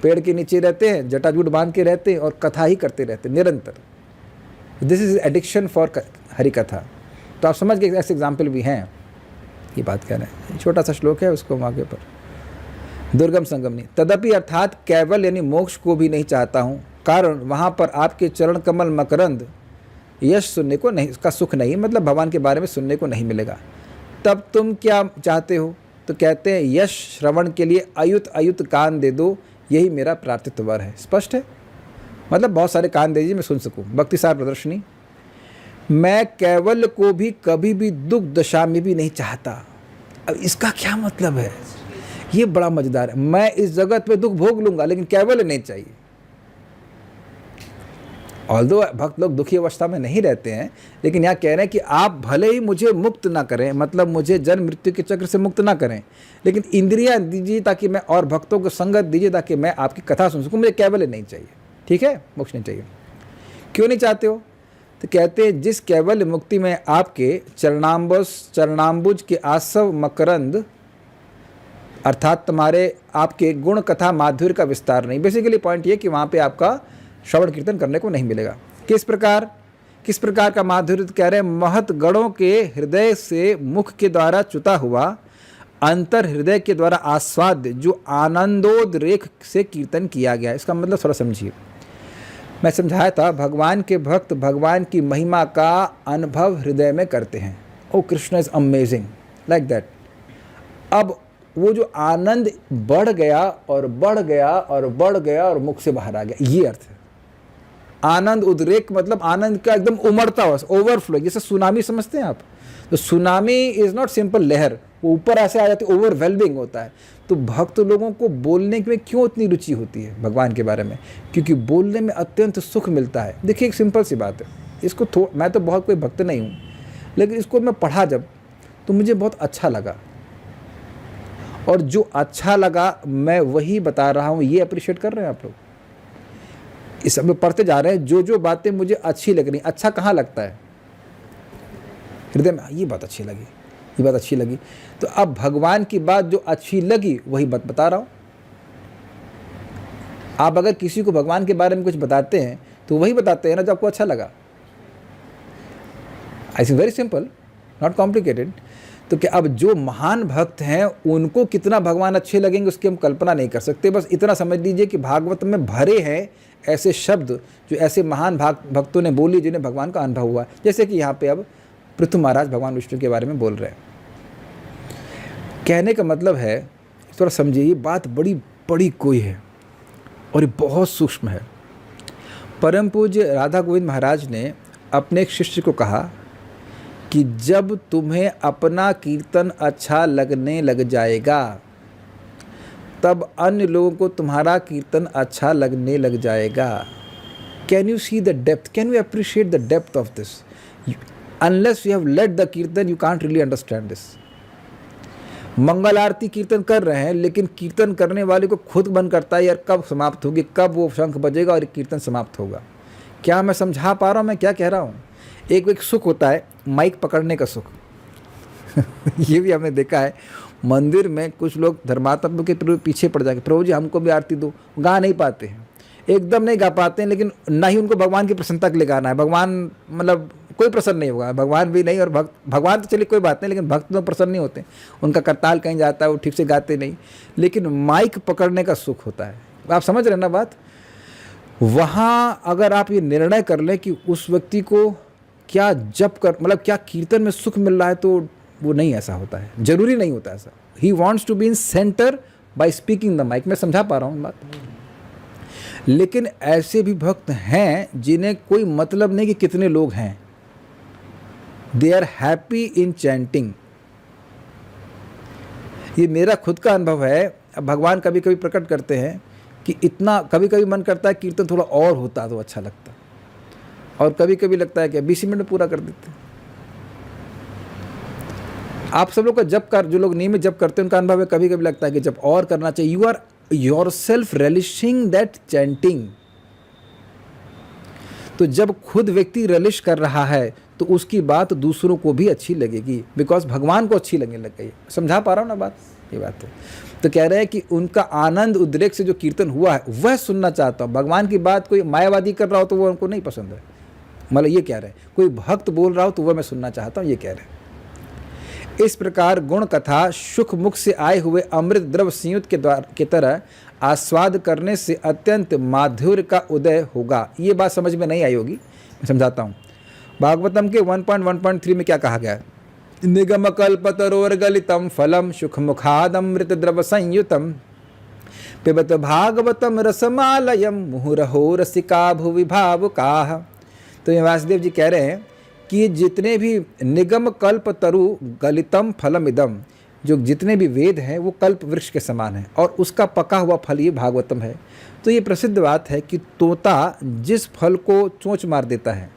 पेड़ के नीचे रहते हैं, जटाजूट बांध के रहते हैं और कथा ही करते रहते हैं निरंतर। This is addiction for Hari कथा। तो आप समझ गए, ऐसे एग्जाम्पल भी हैं, ये बात कह रहे हैं। छोटा सा श्लोक है, उसको आगे पर दुर्गम संगमनी तदपि, अर्थात केवल यानी मोक्ष को भी नहीं चाहता हूँ, कारण वहाँ पर आपके चरण कमल मकरंद यश सुनने को नहीं, उसका सुख नहीं, मतलब भगवान के बारे में सुनने को नहीं मिलेगा। तब तुम क्या चाहते हो? तो कहते हैं यश श्रवण के लिए अयुत अयुत कान दे दो, यही मेरा प्रार्थित वर है। स्पष्ट है, मतलब बहुत सारे कान दे दीजिए मैं सुन सकूं। भक्ति सार प्रदर्शनी, मैं केवल को भी कभी भी दुख दशा में भी नहीं चाहता। अब इसका क्या मतलब है? ये बड़ा मजेदार है। मैं इस जगत में दुख भोग लूंगा लेकिन केवल नहीं चाहिए। ऑल्दो भक्त लोग दुखी अवस्था में नहीं रहते हैं, लेकिन यहाँ कह रहे हैं कि आप भले ही मुझे मुक्त ना करें, मतलब मुझे जन्म मृत्यु के चक्र से मुक्त ना करें, लेकिन इंद्रियां दीजिए ताकि मैं, और भक्तों को संगत दीजिए ताकि मैं आपकी कथा सुन सकूं। मुझे केवल नहीं चाहिए, ठीक है, मोक्ष नहीं चाहिए। क्यों नहीं चाहते हो? तो कहते हैं जिस केवल मुक्ति में आपके चरणाम्बुज के आसव मकरंद, अर्थात तुम्हारे आपके गुण कथा माधुर्य का विस्तार नहीं। बेसिकली पॉइंट ये कि वहाँ पे आपका श्रवण कीर्तन करने को नहीं मिलेगा। किस प्रकार का माधुर्य? कह रहे हैं महत गणों के हृदय से मुख के द्वारा चुता हुआ, अंतर हृदय के द्वारा आस्वाद्य, जो आनंदोद्रेक से कीर्तन किया गया। इसका मतलब थोड़ा समझिए, मैं समझाया था, भगवान के भक्त भगवान की महिमा का अनुभव हृदय में करते हैं। Oh Krishna is amazing, like that. अब वो जो आनंद बढ़ गया और बढ़ गया और बढ़ गया और मुख से बाहर आ गया, ये अर्थ है। आनंद उद्रेक मतलब आनंद का एकदम उमड़ता हुआ, ओवरफ्लो, जैसे सुनामी समझते हैं आप। तो सुनामी इज नॉट सिंपल लहर, वो ऊपर ऐसे आ जाती है, ओवरवेलमिंग होता है। तो भक्त लोगों को बोलने में क्यों इतनी रुचि होती है भगवान के बारे में? क्योंकि बोलने में अत्यंत सुख मिलता है। देखिए एक सिंपल सी बात है, इसको मैं तो बहुत कोई भक्त नहीं हूँ, लेकिन इसको मैं पढ़ा जब, तो मुझे बहुत अच्छा लगा, और जो अच्छा लगा मैं वही बता रहा हूँ। ये अप्रिशिएट कर रहे हैं आप लोग? इस सब में पढ़ते जा रहे हैं, जो जो बातें मुझे अच्छी लग रही। अच्छा कहाँ लगता है? हृदय में। ये बात अच्छी लगी, ये बात अच्छी लगी, तो अब भगवान की बात जो अच्छी लगी वही बात बता रहा हूँ। आप अगर किसी को भगवान के बारे में कुछ बताते हैं तो वही बताते हैं ना जो आपको अच्छा लगा। I think very simple, not complicated. तो क्या अब जो महान भक्त हैं उनको कितना भगवान अच्छे लगेंगे उसकी हम कल्पना नहीं कर सकते। बस इतना समझ लीजिए कि भागवत में भरे हैं ऐसे शब्द जो ऐसे महान भक्तों ने बोली जिन्हें भगवान का अनुभव हुआ। जैसे कि यहाँ पे अब पृथु महाराज भगवान विष्णु के बारे में बोल रहे हैं। कहने का मतलब है, थोड़ा समझिए, ये बात बड़ी बड़ी कोई है और ये बहुत सूक्ष्म है। परम पूज्य राधा गोविंद महाराज ने अपने एक शिष्य को कहा कि जब तुम्हें अपना कीर्तन अच्छा लगने लग जाएगा तब अन्य लोगों को तुम्हारा कीर्तन अच्छा लगने लग जाएगा। Can you see the depth? Can you appreciate the depth of this? Unless you have led the kirtan you can't really understand this. मंगल आरती कीर्तन कर रहे हैं, लेकिन कीर्तन करने वाले को खुद मन करता है यार कब समाप्त होगी, कब वो शंख बजेगा और कीर्तन समाप्त होगा। क्या मैं समझा पा रहा हूँ मैं क्या कह रहा हूँ? एक सुख होता है माइक पकड़ने का सुख ये भी हमने देखा है मंदिर में कुछ लोग धर्मात्मा के पीछे पड़ जाएंगे, प्रभु जी हमको भी आरती दो। गा नहीं पाते हैं, एकदम नहीं गा पाते हैं, लेकिन ना ही उनको भगवान की प्रसन्नता के लिए गाना है। भगवान मतलब कोई प्रसन्न नहीं होगा, भगवान भी नहीं, और भगवान तो चलिए कोई बात नहीं, लेकिन भक्त तो प्रसन्न नहीं होते। उनका करताल कहीं जाता है, वो ठीक से गाते नहीं, लेकिन माइक पकड़ने का सुख होता है। आप समझ रहे हैं ना बात? वहाँ अगर आप ये निर्णय कर लें कि उस व्यक्ति को क्या जप कर मतलब क्या कीर्तन में सुख मिल रहा है, तो वो नहीं ऐसा होता है, जरूरी नहीं होता ऐसा। He wants to be in centre by speaking the mic. मैं समझा पा रहा हूँ बात। लेकिन ऐसे भी भक्त हैं जिन्हें कोई मतलब नहीं कि कितने लोग हैं, they are happy in chanting. ये मेरा खुद का अनुभव है। अब भगवान कभी कभी प्रकट करते हैं कि इतना, कभी कभी मन करता है कीर्तन थोड़ा और होता तो अच्छा लगता, और कभी कभी लगता है कि 20 मिनट में पूरा कर देते। आप सब लोग का जप कर, जो लोग नियमित जप करते हैं उनका अनुभव है, कभी कभी लगता है कि जब और करना चाहिए। You are yourself relishing that chanting. तो जब खुद व्यक्ति रेलिश कर रहा है तो उसकी बात दूसरों को भी अच्छी लगेगी, बिकॉज भगवान को अच्छी लगने लग गई। समझा पा रहा हूँ ना बात? ये बात है। तो कह रहे हैं कि उनका आनंद उद्रेक से जो कीर्तन हुआ है वह सुनना चाहता हूँ। भगवान की बात कोई मायावादी कर रहा हो तो वो उनको नहीं पसंद है, मतलब ये कह रहे हैं। कोई भक्त बोल रहा हो तो वह मैं सुनना चाहता हूँ, ये कह रहे हैं। इस प्रकार गुण कथा सुख मुख से आए हुए अमृत द्रव संयुक्त के तरह आस्वाद करने से अत्यंत माधुर्य का उदय होगा। ये बात समझ में नहीं आई होगी, मैं समझाता हूँ। भागवतम के 1.1.3 में क्या कहा गया है? निगम कल्पतरोर्गलितम फलम सुख मुखादमृत द्रव संयुतम पिबत भागवतम रसमालयम मुहुरहो रसिका भुवि भावुकाः। तो ये वासुदेव जी कह रहे हैं कि जितने भी निगम कल्प तरु गलितम फलम इदम, जो जितने भी वेद हैं वो कल्प वृक्ष के समान है और उसका पका हुआ फल ये भागवतम है। तो ये प्रसिद्ध बात है कि तोता जिस फल को चोंच मार देता है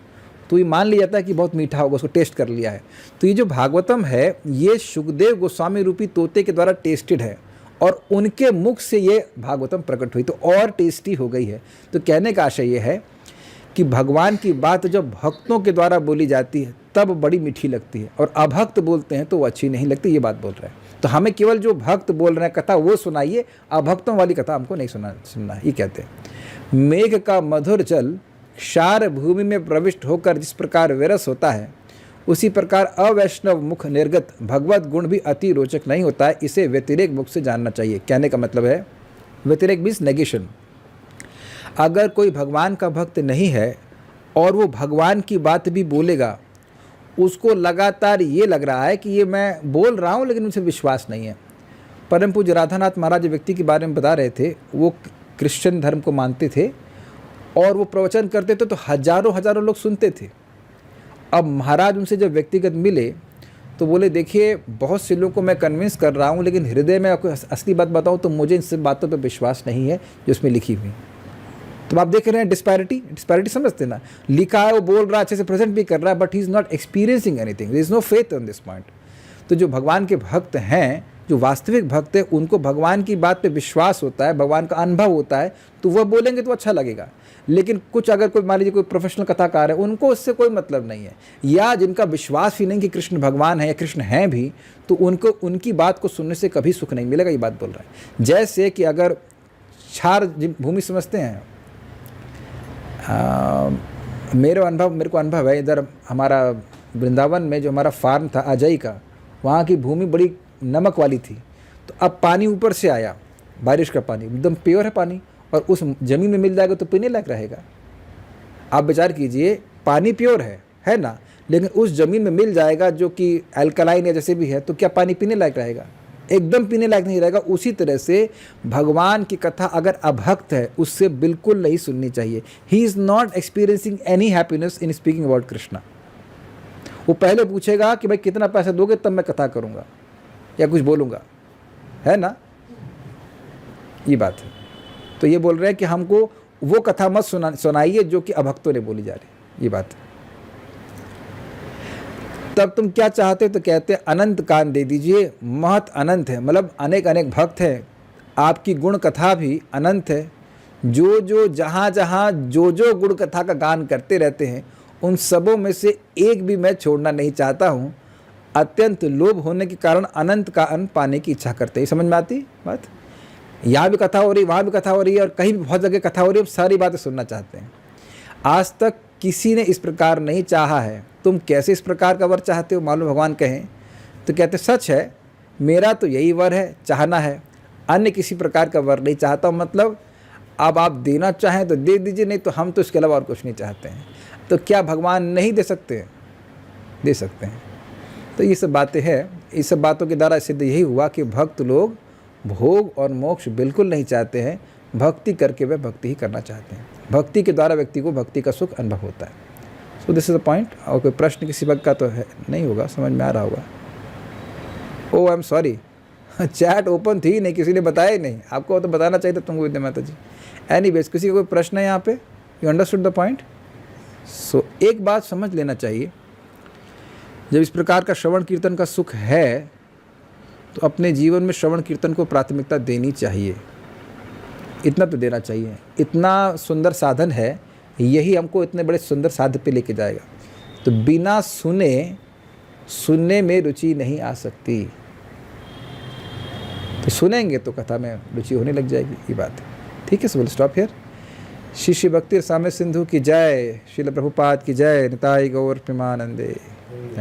तो ये मान लिया जाता है कि बहुत मीठा होगा, उसको टेस्ट कर लिया है। तो ये जो भागवतम है ये सुखदेव गोस्वामी रूपी तोते के द्वारा टेस्टेड है और उनके मुख से ये भागवतम प्रकट हुई तो और टेस्टी हो गई है। तो कहने का आशय ये है कि भगवान की बात जब भक्तों के द्वारा बोली जाती है तब बड़ी मीठी लगती है, और अभक्त बोलते हैं तो वो अच्छी नहीं लगती। ये बात बोल रहे हैं। तो हमें केवल जो भक्त बोल रहे हैं कथा वो सुनाइए, अभक्तों वाली कथा हमको नहीं सुनना है, ये कहते हैं। मेघ का मधुर जल क्षार भूमि में प्रविष्ट होकर जिस प्रकार विरस होता है, उसी प्रकार अवैष्णव मुख निर्गत भगवत गुण भी अति रोचक नहीं होता है। इसे व्यतिरेक मुख से जानना चाहिए। कहने का मतलब है, व्यतिरेक मीन्स नेगेशन। अगर कोई भगवान का भक्त नहीं है और वो भगवान की बात भी बोलेगा, उसको लगातार ये लग रहा है कि ये मैं बोल रहा हूँ लेकिन उनसे विश्वास नहीं है। परम पूज्य राधानाथ महाराज व्यक्ति के बारे में बता रहे थे, वो क्रिश्चियन धर्म को मानते थे और वो प्रवचन करते थे तो हजारों लोग सुनते थे। अब महाराज उनसे जब व्यक्तिगत मिले तो बोले, देखिए बहुत से लोगों को मैं कन्विंस कर रहा हूँ लेकिन हृदय में आपको असली बात बताऊँ तो मुझे इन सब बातों पर विश्वास नहीं है जो उसमें लिखी हुई। तो आप देख रहे हैं डिस्पैरिटी समझते ना? लिखा है, वो बोल रहा है, अच्छे से प्रेजेंट भी कर रहा है, but he is not experiencing anything. There is no faith on this point. तो जो भगवान के भक्त हैं, जो वास्तविक भक्त हैं, उनको भगवान की बात पे विश्वास होता है, भगवान का अनुभव होता है, तो वह बोलेंगे तो अच्छा लगेगा। लेकिन कुछ अगर कोई मान लीजिए कोई प्रोफेशनल कथाकार है, उनको उससे कोई मतलब नहीं है, या जिनका विश्वास ही नहीं कि कृष्ण भगवान है या कृष्ण हैं भी, तो उनको उनकी बात को सुनने से कभी सुख नहीं मिलेगा। ये बात बोल रहा है। जैसे कि अगर क्षार भूमि समझते हैं, मेरे को अनुभव है, इधर हमारा वृंदावन में जो हमारा फार्म था अजय का, वहाँ की भूमि बड़ी नमक वाली थी। तो अब पानी ऊपर से आया, बारिश का पानी एकदम प्योर है पानी, और उस ज़मीन में मिल जाएगा तो पीने लायक रहेगा। आप विचार कीजिए, पानी प्योर है ना, लेकिन उस ज़मीन में मिल जाएगा जो कि एल्कलाइन या जैसे भी है, तो क्या पानी पीने लायक रहेगा? एकदम पीने लायक नहीं रहेगा। उसी तरह से भगवान की कथा अगर अभक्त है उससे बिल्कुल नहीं सुननी चाहिए। ही is not experiencing any happiness in speaking about Krishna. वो पहले पूछेगा कि भाई कितना पैसा दोगे तब मैं कथा करूँगा या कुछ बोलूँगा, है ना? ये बात है। तो ये बोल रहे हैं कि हमको वो कथा मत सुनाइए जो कि अभक्तों ने बोली जा रही। ये बात है। तब तुम क्या चाहते हो? तो कहते हैं अनंत कान दे दीजिए। महत अनंत है, मतलब अनेक अनेक भक्त हैं। आपकी गुण कथा भी अनंत है। जो जहाँ जो गुण कथा का गान करते रहते हैं, उन सबों में से एक भी मैं छोड़ना नहीं चाहता हूँ। अत्यंत लोभ होने के कारण अनंत का अन्न पाने की इच्छा करते हैं। समझ में आती बात? यहाँ भी कथा हो रही, वहाँ भी कथा हो रही है, और कहीं भी बहुत जगह कथा हो रही है, सारी बातें सुनना चाहते हैं। आज तक किसी ने इस प्रकार नहीं चाहा है। तुम कैसे इस प्रकार का वर चाहते हो? मालूम भगवान कहें तो कहते सच है, मेरा तो यही वर है, चाहना है, अन्य किसी प्रकार का वर नहीं चाहता हूँ। मतलब अब आप देना चाहें तो दे दीजिए, नहीं तो हम तो इसके अलावा और कुछ नहीं चाहते हैं। तो क्या भगवान नहीं दे सकते? दे सकते हैं। तो ये सब बातें हैं। इस सब बातों के द्वारा सिद्ध यही हुआ कि भक्त लोग भोग और मोक्ष बिल्कुल नहीं चाहते हैं, भक्ति करके वे भक्ति ही करना चाहते हैं। भक्ति के द्वारा व्यक्ति को भक्ति का सुख अनुभव होता है। So this is the point. और कोई प्रश्न किसी वक्त का तो है नहीं होगा, समझ में आ रहा होगा। Oh I am sorry, chat open थी नहीं, किसी ने बताया ही नहीं। आपको तो बताना चाहिए था तुमको विद्या माता जी। एनीवेज, किसी का कोई प्रश्न है यहाँ पे? You understood the point? So एक बात समझ लेना चाहिए, जब इस प्रकार का श्रवण कीर्तन का सुख है तो अपने जीवन में श्रवण कीर्तन को प्राथमिकता देनी चाहिए। इतना तो देना चाहिए। इतना सुंदर साधन है, यही हमको इतने बड़े सुंदर साधन पे लेके जाएगा। तो बिना सुनने में रुचि नहीं आ सकती। तो सुनेंगे तो कथा में रुचि होने लग जाएगी, ये बात है। ठीक है, so will stop here. Shri Shri भक्ति रसामृत सिंधु की जय, श्रील प्रभुपाद की जय, निताई गौर प्रेमानंदे। थैंक